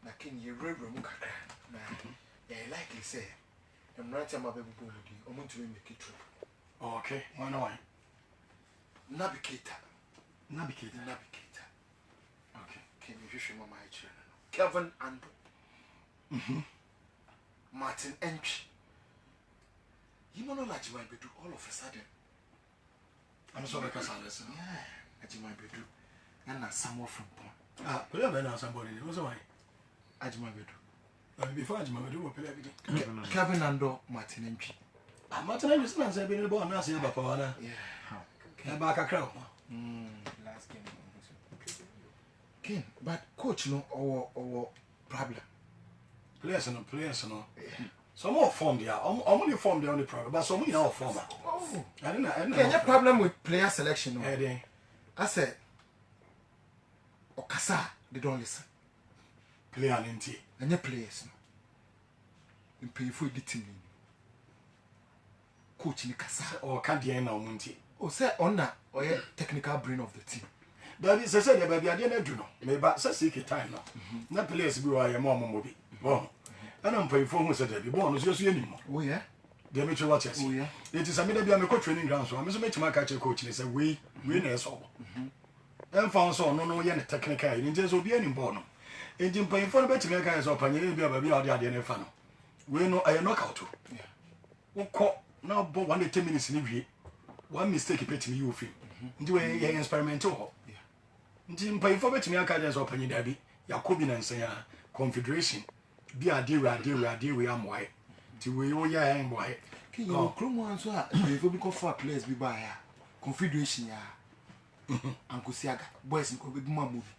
na kin ye rewre mu kakra na likely say I'm right am abebu bodi omuntu we make it trip. Okay, why Navigator. Okay. Can you show my children? Kevin Ando. Martin Entry. You know like you might be do all of a sudden. I'm sorry because I listen. Yeah, that you might be do. And now someone from Pon. But you have somebody. What's why? Ajimabedu. Before Ajimabedu, what play Kevin Ando, Martin Entry. Martin Entry is not saying about now, say about Pawana. Yeah. Back a crowd. Last game. Ken, but coach no or problem. Players no. Some more form there. I'm only form the only problem, but some you know form. Oh. I don't know. Any problem with player selection? No. Heading. I said, Okasa, they don't listen. Player in tea. Any players, no. In pay for the team. Coach Nikasa. Or can't the end of Munti. Oh, say, honor or technical brain of the team. That is, I said, baby, I didn't do no. Maybe that's a time now. Not players be why your mom will be. Oh, I don't pay for who said that. Born is just anymore. Oh, yeah. They make you watch us. Oh, yeah. It is a minute I'm a coach training ground, so I'm just making my catcher coach. And say, we nurse all. And found so no, yen technical. In just will be any born. Engine paying for the better guys up and you'll be able to be out there in a funnel. We know I knock out. Yeah. What call now, but 1 10 minutes in the 1 mistake you pay me you feel. Do a experimental. Nti mpay for betimi aka je so panyi dabi yakobi na nsan ya confederation bi ade we amwai ti we wo ya en boy ki you kromo anso a we go be call for players bi ba ya confederation ya Ankusiaga boys nko be ma movie.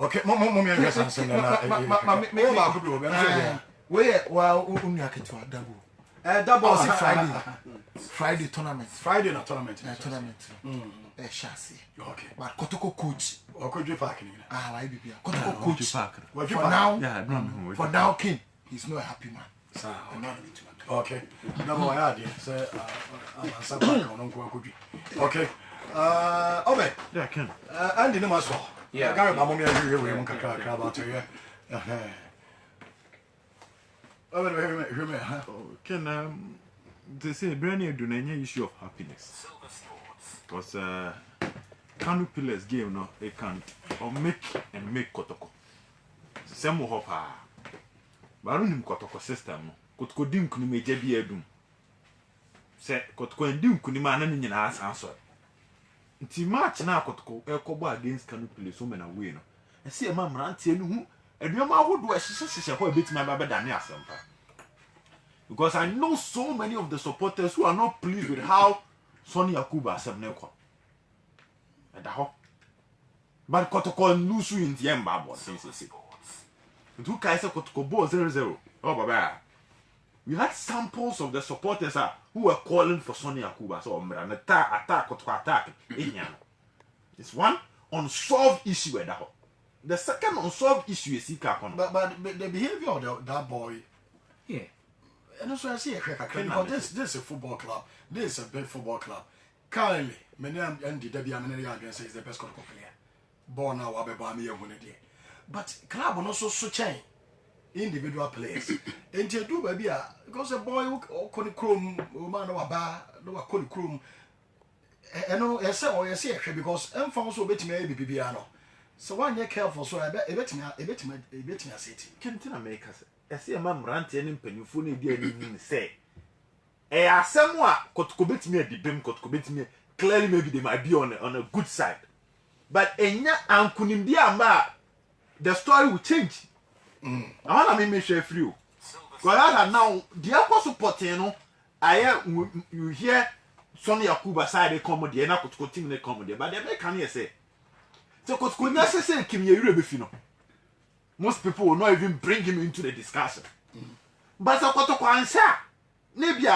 Okay mo me address nsan na me ba ko bi o be nso we wa unu aketo adabu double Friday tournament tournament chassis. Okay. But Kotoko coach. Or could you park? Why be Kotoko coach. For now, no. For now, King, he's not a happy man. Okay. No, I had say, okay. Obe. Yeah, Ken. Andy, no matter. Yeah. I got my mommy about you. Ken, they say, Brandy do any issue of happiness. Because Kanu Pillars game no it can or make Kotoko. Same hopa. Barunim Kotoko system. Kotoko dim kuni me jebi edum. Se Kotoko ndim kuni ma na nyina answer. Nti match na Kotoko ekobo against Kanu Pillars so mena way no. E se ma mrantie no hu aduama ahodo ehye ho betima ba dane asempa. Because I know so many of the supporters who are not pleased with how Sonny Yakuba Semneko. And but Kotoko Nusu in the Embabo, since two Kaisa Kotoko 0-0. Oh, Baba. We had samples of the supporters who were calling for Sonny Yakuba. So, an attack, Kotoko attack. It's one unsolved issue at that. The second unsolved issue is Sikakon. But the behavior of that boy. Yeah. And that's why I see this is a football club. This is a big football club. Currently, many Andy Debbie against is the best player. Born now, Abba, but club will also so change individual players. And you do, baby, because a boy who could chrome, man, or bar, no, could chrome. And no, I say, or I see, because I'm found so bit maybe Bibiano. So one year careful, so I bet me a city. Can't I make us? I see a man ranting and penufuni dear say. Somewhat could commit me a debate, could commit me. Clearly, maybe they might be on a good side. But the story will change. I want to make sure for you. Because now, the upper supporting, you hear Sonny Yakuba side comedy, and I could continue the comedy, but they can say. So, could necessarily Kim Yerubifino. Most people will not even bring him into the discussion. But so Kotoko answer, maybe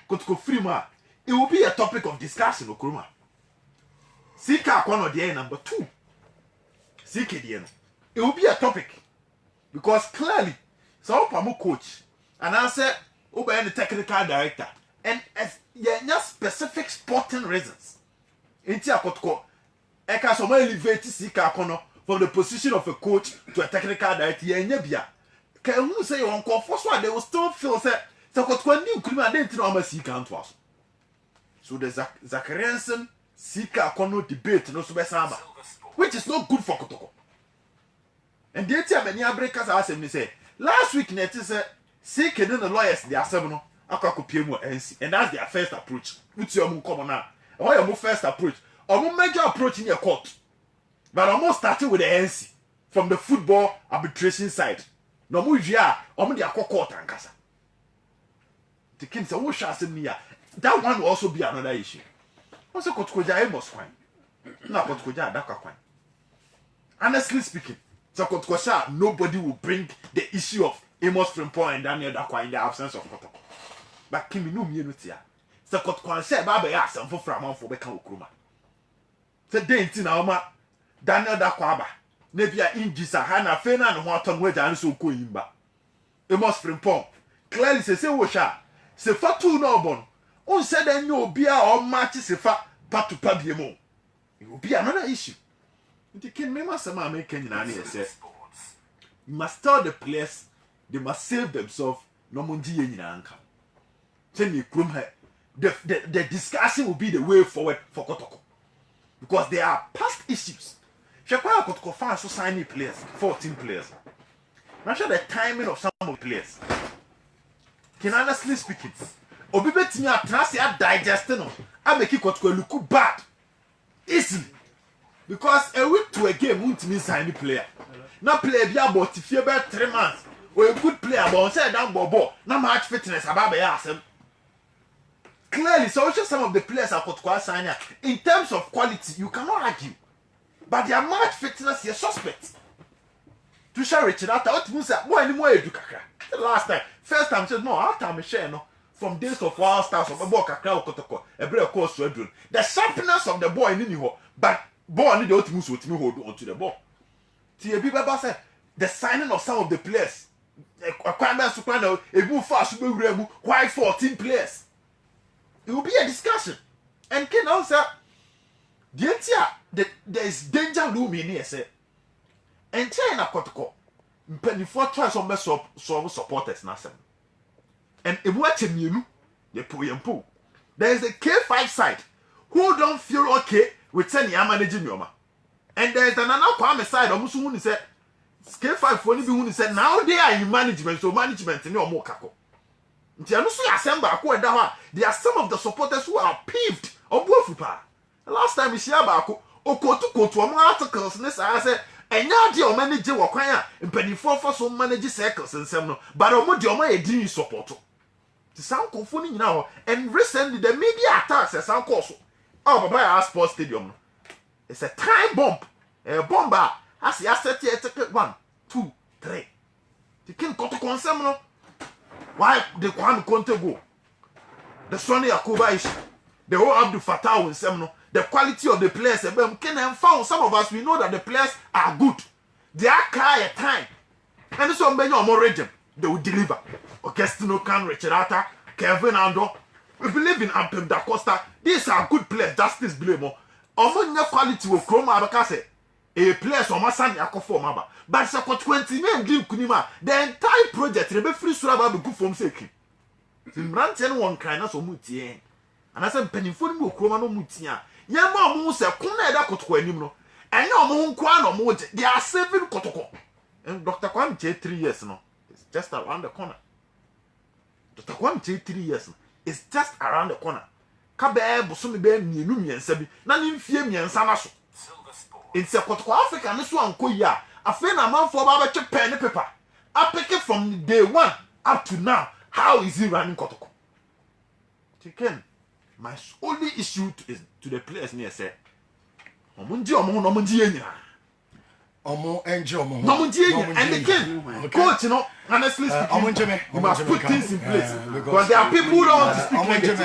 Kotoko Frima, it will be a topic of discussion, Okuruma. Sika one of the number 2. Sika it will be a topic. Because clearly, so Pamu coach, and I said, Oba the technical director, and as yeah, specific sporting reasons. Intia Kotoko, can some elevate Sika Kono from the position of a coach to a technical director. Yebia. Can who say on call first one they will still feel that so what new criminal didn't know Sika to us. So the Zachariansen Sika Kono debate no Subesama, which is not good for Kotoko. And the time many breakers are say last week net is a Sika and the lawyers they are seven. And that's their first approach. What's your move common now? Or your first approach? Or major approach in your court. But almost starting with the NC from the football arbitration side. No more ya, or the court and casa. The king said, "What shall me? That one will also be another issue." Also, Kotkoja must fine. Now, Kotkoja, that quine. Honestly speaking, so Kotkosha, nobody will bring the issue of Amos Frimpong and Daniel Dakwa in the absence of Kotoko. But Kimi no me no tia. So Kotkwan say Baba ya some for from for beka okruma. So den ti na oma Daniel Dakwa ba. Na bia injisa ha na fe na no ho aton waja no so ko yimba. Amos Frimpong clearly say wo sha. Se fa tu no bon. On said then you obi a o match se fa patu pa biemo. You be another issue. The king me must ma make nyina na say. You must tell the players they must save themselves no monji nyina anka. The discussion will be the way forward for Kotoko. Because there are past issues. Shekwa Kotoko fans so signing players, 14 players. Not sure the timing of some of the players. Can honestly speaking, Obibe Timi Atrasia digesting I make Kotoko look bad. Easily. Because a week to a game won't mean signing player. Not play a about if you about 3 months. Or a good player, but say down bobo. Not much fitness about the clearly, so just some of the players are Kotoko signing. In terms of quality, you cannot argue. But their match fitness is suspect. To share Richard after what means that more anymore educaka. The last time, first time said no, after I'm share no. From days of wild stars of a boy Kakao Kotoko, a break course to Edwin. The sharpness of the boy in Niho, but boy need the ultimate with me hold on to the ball. T.A.B. Baba said the signing of some of the players. A crime soprano, a move fast, why 14 players? It will be a discussion. And can answer there is danger looming here, sir. And China Kotoko, before try some mess up supporters, nothing. And if watching you, they pull and pull. There is a K5 side who don't feel okay with sending your managing Yoma. And there is another Kwame side, almost who said, K5 for who said, now they are in management, so management in your Mokako. There are some of the supporters who are peeved or bofupa. Last time we see about Okotu to articles, and I said, and now the manager will cry and penny for some manager circles and some, but Omodio didn't support. The sound confounding now, and recently the media attacks a sound course. Oh, by our sports stadium. It's a time bomb, a bomber. As the asset here, 1, 2, 3. The king got to consume. Why the Kwame Conte go? The Sonny Akuba issue, the whole Abdul Fattah in Semno, the quality of the players, and found some of us, we know that the players are good. They are cry at time. And this one, many or more region, they will deliver. Augustino Khan, Richard Atta, Kevin Ando. We believe in Ampem Da Costa. These are good players, Justice Blemo. Among your quality will come Abakase. A place on my son Yakofo Maba. But so 20 men give Kunima. The entire project will be free to be good from sake. Simranten one kind of muti. And I said penny for me Kromano Mutia. Yama Musa Kuna Kotoko anymore. And no moon kwan or more. They are 7 Kotoko. And Dr. Kwan 3 years now. It's just around the corner. Dr. Kwan 3 years now. It's just around the corner. Kabe Bosumi Ben Numi and Sebi. None in Fiemi and Samaso. In Kotoko Africa, this one Koya. I feel a man for Baba pen and paper. I pick it from day 1 up to now. How is he running Kotoko? Chicken. My only issue is to the players near say. Omunji Omo enjoy Omo. And the king, coach, you know, honestly speaking, you must put things in place. Because there are people who don't want to speak negative.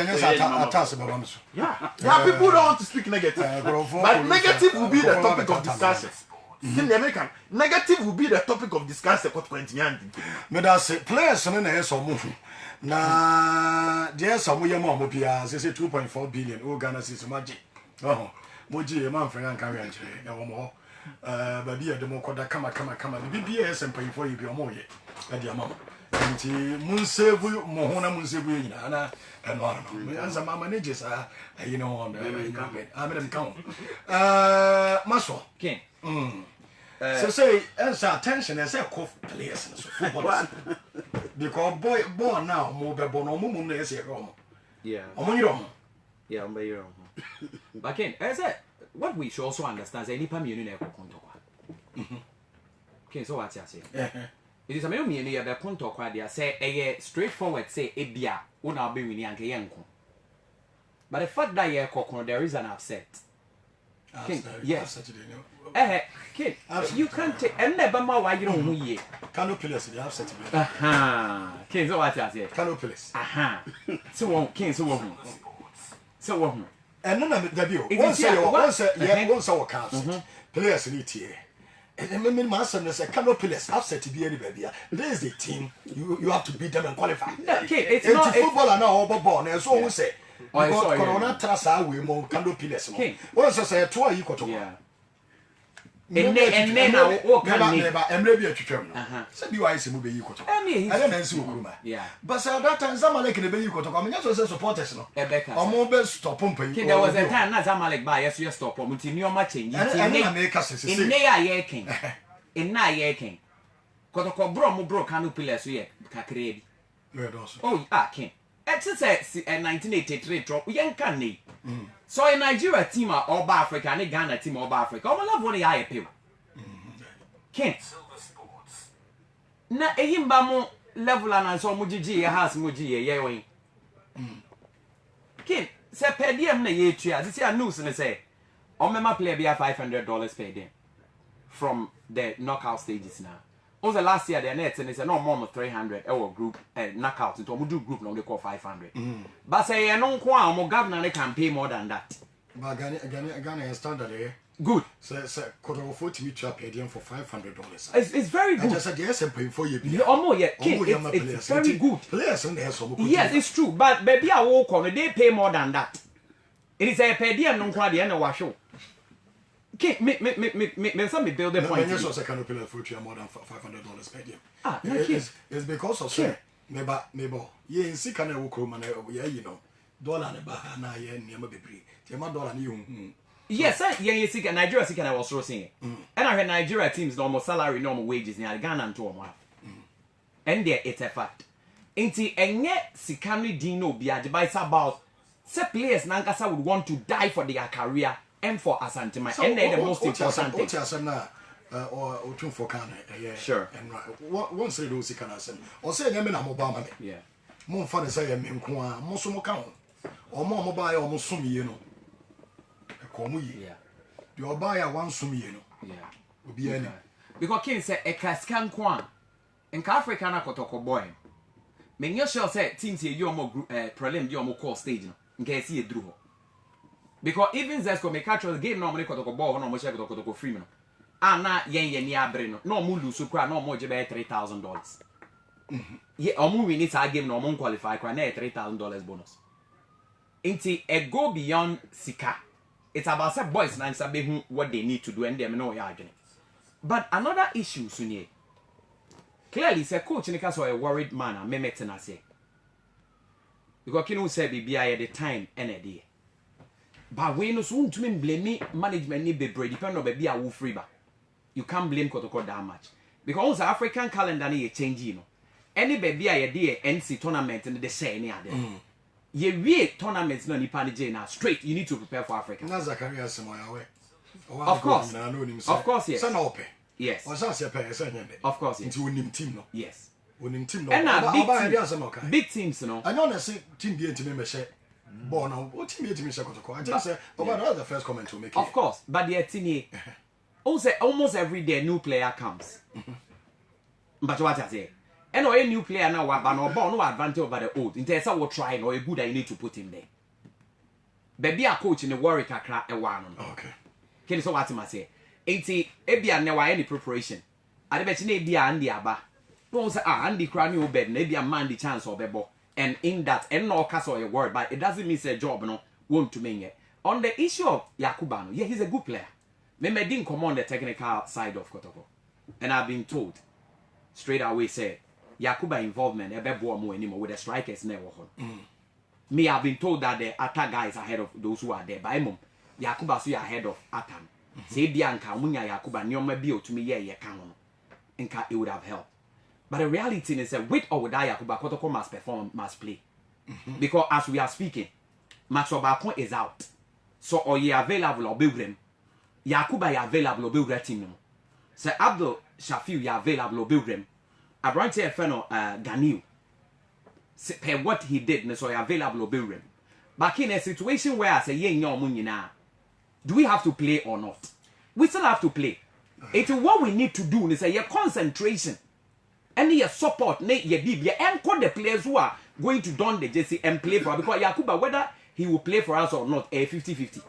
Yeah, there are people who don't want to speak negative. But negative will be the topic of discussion. In the American, negative will be the topic of discussion. But that's it. Players in the air so move. Na there's some way more mopia, say 2.4 billion. Oh, Ghana is magic. Oh, moji e man fran kan ran chire e wo mo ba bi e de mo koda kama bi bi e sempan for you bi omo ye e de amam nti mun save mo ho na mun save nyina na no ansa ma manage sa you know on I'm come maso Ken so say answer attention and say cough players so football because boy now mo be no mo no say rom yeah omo yiro yeah on be wrong but Ken what we should also understand is any pam you na ekontokwa Ken so what you say it is a me you be kontokwa dia say eh straightforward say ebia una be wini anke yenko but the fact that you kokon there is an upset King, yes. Kid, you can't take and never my why you don't ye. Cano Pillars, they have set to be. King, so what I say? Cano Pillars. So one, King, so one. So one. And none of the view. Once our council, players in ETA. And then my son is a Cano Pillars, upset to be any baby. There is a team, you have to beat them and qualify. Okay, it's not football and now overborn, and so we say. Corona Trasa, we more Cano Pillars. Once I say, 2 equal to one. And then I walk and maybe a tutor. Said you I see movie equal to. I don't know. Yeah. But at that time, someone like in the baby equal to come. Just as supporters. No, or more best stop pumping. There was a time that Zamalek by us, you stop on your matching. And make us in Naya King. In Naya King. Kotoko Bromo broke Cano Pillars, we create. Oh, King. Exercise in 1983 drop, we ain't canny. So in Nigeria team or all Africa and Ghana team or Africa, I'm love what I appeal. Ken. Na ehimbamo level and so mujiji has muji ye. Ken, say per diem na ye tria. This is news and say, on my play be $500 per day from the knockout stages now. Also last year the net and it's no more than 300 our group knockout into we do group now they call 500 but say no kwa mo governor can pay more than that but Ghana standard eh good say quarter of 40 meter per diem for $500 it's very good I just said yes and pay for you it's very good players in there so yes it's true but baby I walk on they pay more than that it is a per diem no kwa dey na wa show okay, me some build a point. No, so Cano Pillars for you more than $500 per diem. It's because of say, neighbor, ye in sick and a woman, you know, dollar and a baha na ye near my baby. $1 you. Yes, ye sick and Nigeria sick and I was so saying. And I heard Nigeria teams normal salary, normal wages near Ghana and 2 months. And there it's a fact. Ain't it and yet Sikani Dino be advised about say players Nankasa would want to die for their career. And for Asante, and they're the most important thing. Or tune for Kana, sure. And once they do see Kana, or say, I'm Obama. Yeah. More fun say, I'm Mosumo count, or more mobile or Mosumi, you know. A comu, yeah. You'll buy a one sumi, you know. Yeah. Will be any. Because King said, a Cascan Kwan, and Africana Kotoko boy. Many shall say, things you're more prelim, you're more core stage, in case you drew. Because even Zesco may catch the game normally got a ball no more free. Ah, na yen ya breno. No mulu supra no more jebe $3,000. Yeah, or moving it a game no more qualify cry $3,000 bonus. Inti a go beyond Sika. It's about some boys and sabe what they need to do and them no arguing. But another issue Sunye. Clearly say coach in the case of a worried man and me say. Because Kinu said be at the time and a day. But when you soon to blame management need be bread depend on baby a free ba. You can't blame Kotoko that much. Because the African calendar need change, you know. Any baby a day NC tournament and they say any other. Ye real tournaments no nipa ni now straight you need to prepare for Africa. Na Zakaria Samoya way. Of course, yes. Sana ope. Yes. Or say pay say nyende. Of course, yes. Into unim team no. Yes. Unim team no. And big teams no. I know say team be into me share. Born now, what team to me Kotoko? I just say, that's the first comment to make. Of course, but the team also almost every day new player comes. But what I say, and a new player now, but no advantage over the old. In terms of what trying or a good that you need to put him there. Baby, a coach in the Warwick Accra a one. Okay. Can you so what I say? Ain't it? Ebia never any preparation. I bet you need be Andy Abba. Don't say Andy crying your bed. Maybe a man the chance or bebo. And in that, and no cast or a word, but it doesn't mean a job no won't to me. on the issue of Yakuba, yeah, he's a good player. Maybe didn't come on the technical side of Kotoko. And I've been told straight away, say, Yakuba involvement, anymore with the strikers never. Me, I've been told that the attack guys ahead of those who are there. By mom, Yakuba so ahead of Atam. Say Bianca, Munya Yakuba, Nyoma Bio to me, yeah, canon. And it would have helped. But the reality is that with or without Yakuba, Kotoko must perform, must play. Because as we are speaking, Maxwell Bakon is out. So or ye available or Bilgrem. Yakuba is available or Bilgrem team. So Abdul Shafiu is available or Bilgrem. I brought to a fellow Ganil. Per what he did, so available or Bilgrem. But in a situation where I say, yeah, no money now, do we have to play or not? We still have to play. It's what we need to do is a concentration. And your support, your BB, and call the players who are going to don the jersey and play for us. Because Yakuba, whether he will play for us or not, 50-50.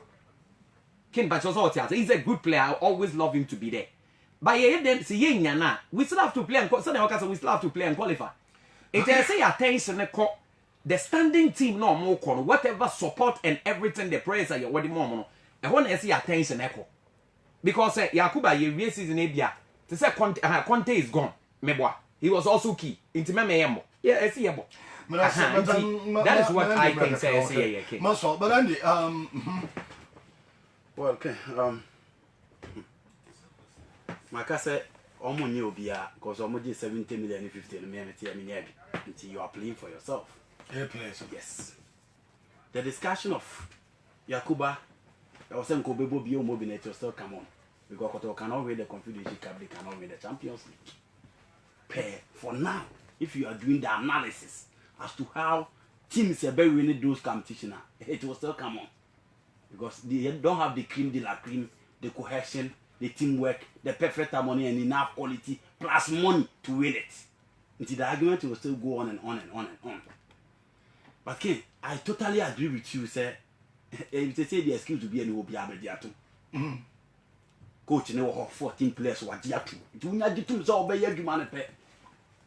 Ken Bachoso, he's a good player. I always love him to be there. But we still have to play and we still have to play and qualify. It is say attention, the standing team no more whatever support and everything the prayers are your wedding mom. I want to see attention echo. Because Yakuba, your season Abia, to say Conte is gone. Meboa. He was also key. Into Mememo. Yeah, I see that is what I can say. But Andy, well, okay. My cousin, almost knew Bia, because almost 70 million 50 until you are playing for yourself. Yes. The discussion of Yakuba, I was saying Kobebo Bio Mobinator still come on. Because Koto cannot win the Confederation Cup, they cannot win the Champions League. For now, if you are doing the analysis as to how teams are very winning those competitions, it will still come on. Because they don't have the cream de la cream, the cohesion, the teamwork, the perfect harmony and enough quality, plus money to win it. Until the argument will still go on and on and on and on. But Ken, I totally agree with you, sir. If they say the excuse to be any will be able coach never 14 players who are diatu. Do not do to so obey your man.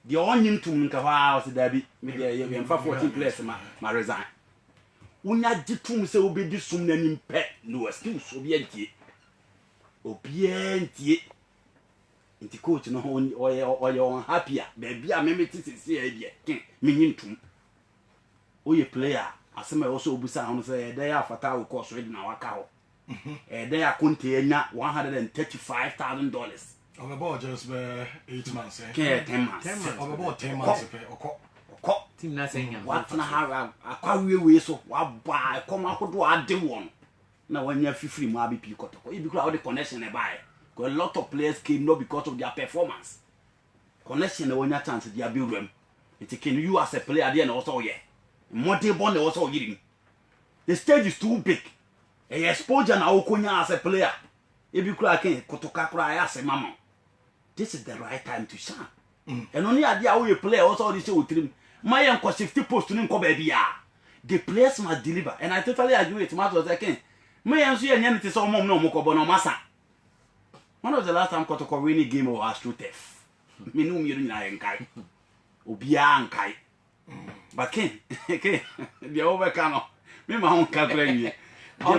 The onion to Minkawa, Debbie, maybe 14 players, my resign. When I did to so obey this soon and pet, no excuse, obedience. Obedience. The coach no or you're happier, baby, I may see idea. Meaning to oh, player, as some also be sound say they are fatal cost reading our cow. They are contained $135,000. Of about just 8 months, 10 months. Of about 10 months. Team nothing. What na have a quarry so what buy come up to add the one. Now when you're free, maybe people you become the connection buy. Because a lot of players came not because of their performance. Connection when you chance they build them. It can you as a player then also yeah. Monte Bond also getting. The stage is too big. A exposure now as a player. If you crack in Kotokakra as a mama. This is the right time to shine. And only idea how you play also this show with my uncle 50 post to him. The players must deliver. And I totally agree with Matt was like, my answer and it is all mom no Mokobono Massa. One of the last time Kotoko winning game of Astro Theft. Minum Yuna Kai. Obia Kai. But Ken, the overcome. Me my own calculation. No,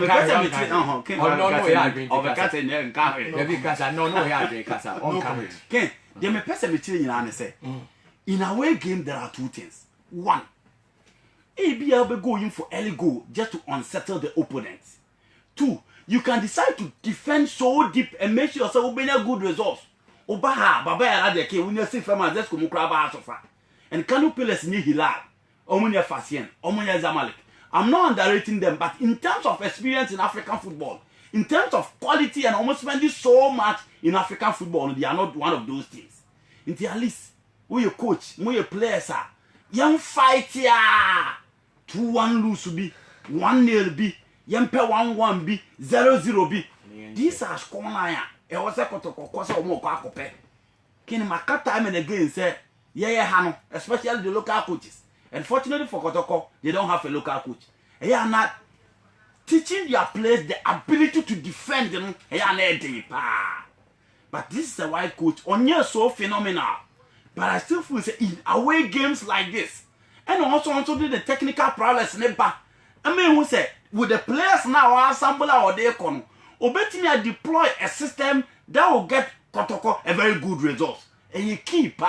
in a way game there are two things. One, ABL going for early goal just to unsettle the opponent. Two, you can decide to defend so deep and make sure yourself will be a good results. Obaha, Baba, when you see from just come crab so far. And Kanu Pillars ni Hilal, Omunia Fasien, Omunia Zamalek. I'm not underrating them, but in terms of experience in African football, in terms of quality and almost spending so much in African football, they are not one of those teams. Until at least, we your coach, we your players are young fight here. 2-1 lose be, 1-0 be, young pay 1-1 be, 0-0 be. These are scoreline. It was a course of more cope. Can Maka time and again say, yeah, especially the local coaches. And fortunately for Kotoko, they don't have a local coach. They are not teaching their players the ability to defend them. But this is a white coach. On your so phenomenal. But I still feel say in away games like this, and also do the technical prowess never. I mean, who said with the players now assemble or they come, obetimi deploy a system that will get Kotoko a very good result. And you keep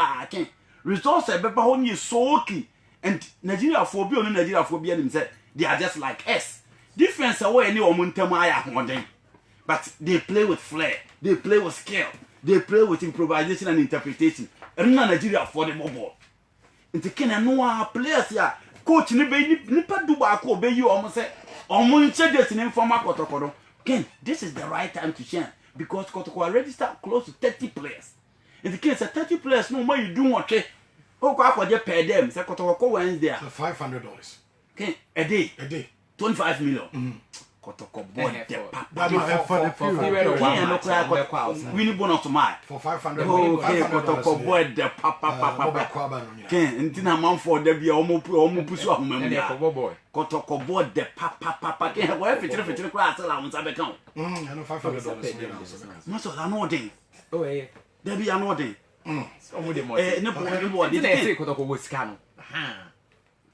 results a better when you so key. And Nigeria phobia and Nigeria phobia themselves, they are just like us. Difference away any omuntemaya one day. But they play with flair, they play with skill, they play with improvisation and interpretation. And Nigeria for the mobile. And the Kenya no players here. Coach nipa do ba ko be you almost say omo this in former Kotoko. Ken, this is the right time to shine because Kotoko registered close to 30 players. In the case of 30 players, no more you do what oh go just pay them. Say Kotoko Wednesday. $500. Okay, a day. A day. 25 million. Kotoko boy the we need bonus to my for 500. Okay, Kotoko boy the papa. Ken, ntina man for the be omo pusu ahumam boy. Kotoko boy the papa. Ken, where fitire class la unsa be kan. I know $500. Maso la no den. Oh eh. There be an order. Omo de mo. No problem. Didn't say Kotoko wo sika no.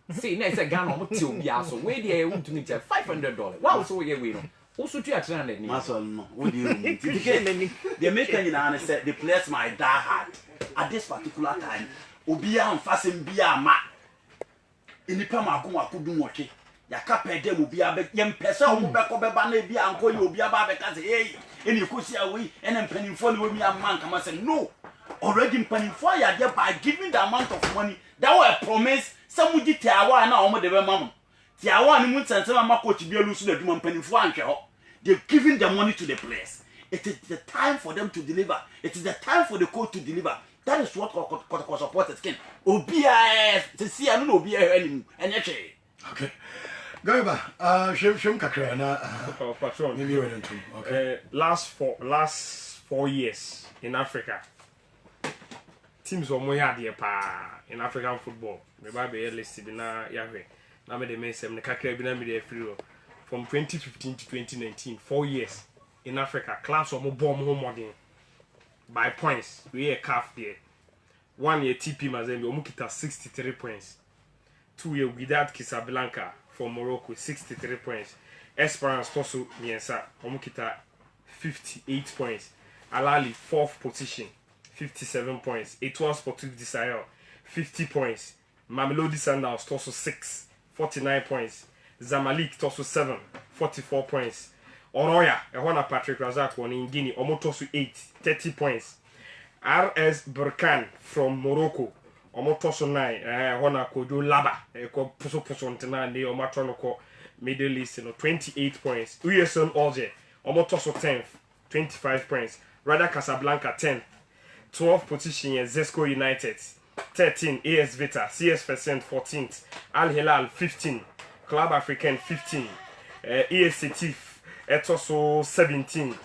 See, next Ghana omo ti obi aso. We dey want me $500. Wow, so we we no. Also to $300 ni. Maso no. What do you mean? The American you said the players my die hard at this particular time. Obi am fasen bia ma. Enipa mako akudun woke. Ya ka pede obi abe yem pese omo be ko be ba na bia anko ye obi aba be ka say hey. Eni kosi awi ene mpanimfo ni we mi amman kama say no. Already mpanimfo ya there by giving the amount of money that were promised. Some di tiawa na omo de be mam. Tiawa ni mu nsensema ma coach bi elu su na dwuma mpanimfo anhwe ho. They're giving the money to the players. It is the time for them to deliver. It is the time for the coach to deliver. That is what Kotoko supporters can. Obia to see I don't know obia any Okay. Gaiba, shim kakra na patron. Maybe we don't. Okay. Last 4 years in Africa. Teams were more in African football. Me ba be listed na yahwe. Na me de mensem ne kakra bi na me de free from 2015 to 2019, 4 years in Africa. Class of more bomb home modern by points. We a calf there. 1 year TP Mazembe omukita 63 points. 2 year Wydad Casablanca from Morocco 63 points. Esperance Toso Miensa omukita 58 points. Alali 4th position 57 points. Etoile Sportif du Sahel 50 points. Mamelodi Sundowns Toso 6 49 points. Zamalek Toso 7 44 points. Oroya ehona Patrick Razak won in Guinea omo Toso 8 30 points. RS Berkane from Morocco omo Toso 9 ehona Kojo Laba ko puso ntena ne omo atronoko Middle East no 28 points. USM Alger omo Toso 10th 25 points. Raja Casablanca 10th 12th position is Zesco United 13 AS Vita CS Percent 14th Al Hilal 15 Club Africain 15 ESCT Etoso 17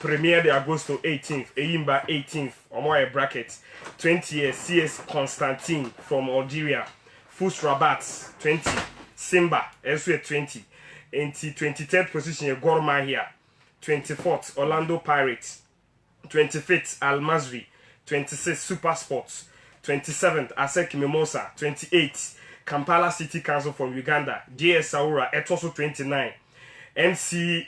Premier de Agosto 18th Eyimba 18th Omoye bracket 20 years CS Constantine from Algeria Fus Rabat 20 Simba elsewhere 20 into 23rd position Gor Mahia 24th Orlando Pirates 25th Al Mazri 26th Super Sports 27th Asec Mimosa 28th Kampala City Council from Uganda JS Saoura Etoso 29 MC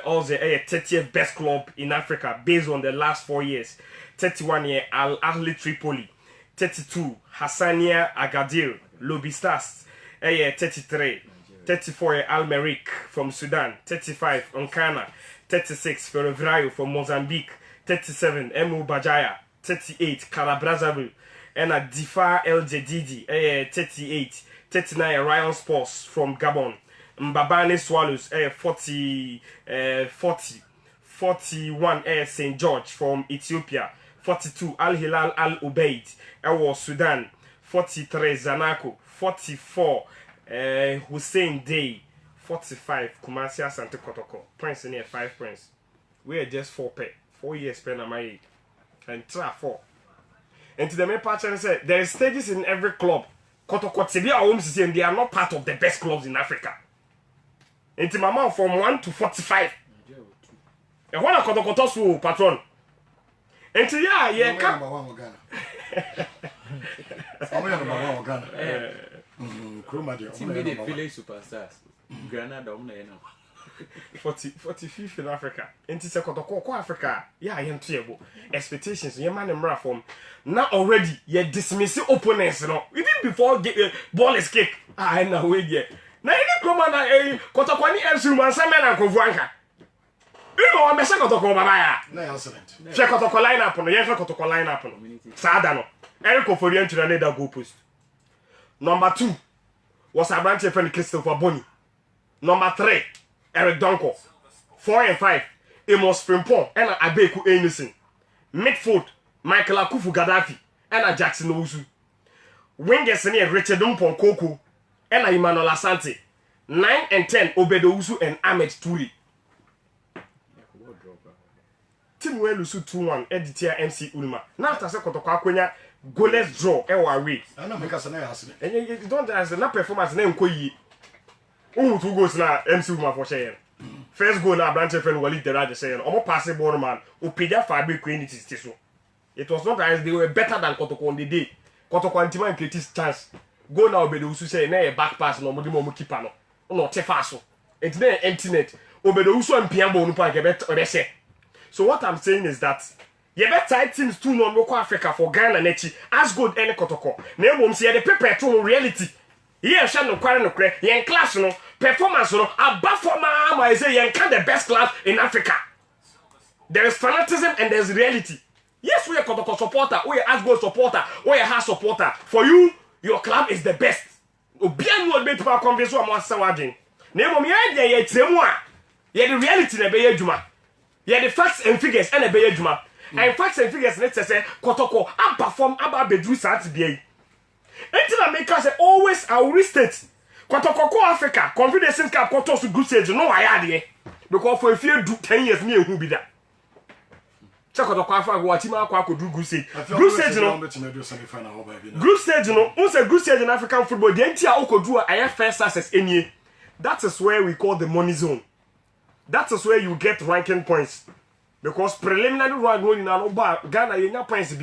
also a 30th best club in Africa based on the last 4 years 31 year Al Ahli Tripoli 32 Hassania Agadir Lobi Stars 33 34 year Al Merrick from Sudan 35 Onkana 36 Ferroviario from Mozambique 37 Emu Bajaya 38 Calabrazzaville and a Difa El Jadidi 38 39 Ryan Sports from Gabon Mbabane Swallows 40 41 St. George from Ethiopia 42 Al Hilal Al Ubaid Sudan 43 Zanaco 44 Hussein Day 45 Kumasi Asante Kotoko points in here 5 points we are just 4 years pen am I and try 4 and to the main part and say there are stages in every club Kotoko Tibia homes and they are not part of the best clubs in Africa and to mama from 1 to 45 and one Kotoko Tosu patron and to yeah number 1 Ghana Team made a village superstars. Granada, 45th in Africa. Into Kotoko Africa. Yeah, I am table. Expectations, your man and Marathon. Now already, you dismiss opponents, you know. Even before ball is kicked. I know wait yet. Now any commander Kotokoni MC man Simon and Kovanka. You know, I'm a second Kotoko Babaya. No accident. Check Kotoko line up on the Yanka Kotoko line up on. Sadano. Eric Oforian to another goal post. Number 2 was a branch friend Christopher Boni. Number 3, Eric Donko. 4 and 5, Amos Frimpong and Abeku Enison. Midfield, Michael Akufu Gaddafi and Jackson Owusu. Wingers near Richard Dumpon Koko and Emmanuel Asante. 9 and 10, Obedo Owusu and Ahmed Tuli. Team Welusu 2-1, Editia MC Ulma. Now after Kotoko Akwenya goalless draw away. I know make us an accident. And you don't as the performance name Koyi. 2 goals na MC Ulma for share. First goal na branch friend Walid Deraje saying, "Omo pass ball man, Upedia Fabi Queen so." It was not as they were better than Kotoko on the day. Kotoko Antima create his chance. Go now Obedo Usu say na back pass no mo keeper no. No tefaso. It's there empty net. Obedo Usu and Piambo no pan get. So what I'm saying is that you better teams too no local Africa for Ghana nechi as good any Kotoko. Na mom say the paper to reality. Here shall no kware no kre. Yen class no performance no above for ma say yen can the best class in Africa. There is fanatism and there is reality. Yes, we are Kotoko supporter, we are as good supporter, we are house supporter. For you, your club is the best. Obian no be people convince you am asawagin. Na mom ye tremu a ye the reality na be ye adwuma. Ye the facts and figures and be ye adwuma. And facts and figures let's say Kotoko am perform about bedru Saturday. Until America say always I will restate. Kotoko Africa confidence cup Kotos to good stage no I had because for a few 10 years me who be that. Check Kotoko Africa what team could do good stage. Group stage no. Group stage no. Once a group stage in African football the entire could do a first success any. That is where we call the money zone. That is where you get ranking points. Because preliminary round one in Anoba, Ghana, you have points.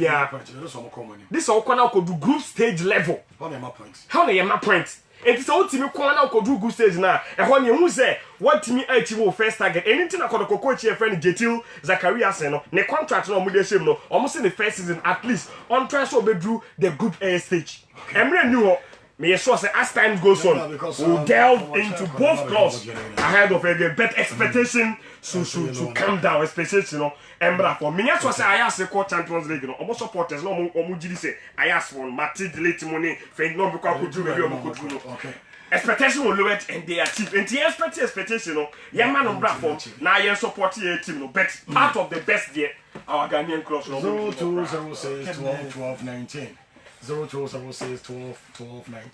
This all corner could do group stage level. How many points? How many points? It is all team corner could do group stage now. And when you say what team achieve first target, anything I could coach your friend Jetil Zacharias, the contract no mutation no, almost in the first season at least on transfer bedrew the group air stage. Emre knew. May sure say as time goes on, we'll delve into both clubs ahead of a game. But expectation should come down. Expectation, you know. Embra for me, that's what I asked the court Champions League. You know, almost supporters, no more. Say I asked for Mati delete money. Faint no because could do maybe okay. Expectation will lower it and they achieve. And the expectation, you know, young man on platform. Now you support your team, no, but part of the best year our Ghanaian clubs. 0206 12 12 19. 0206 12 12 19.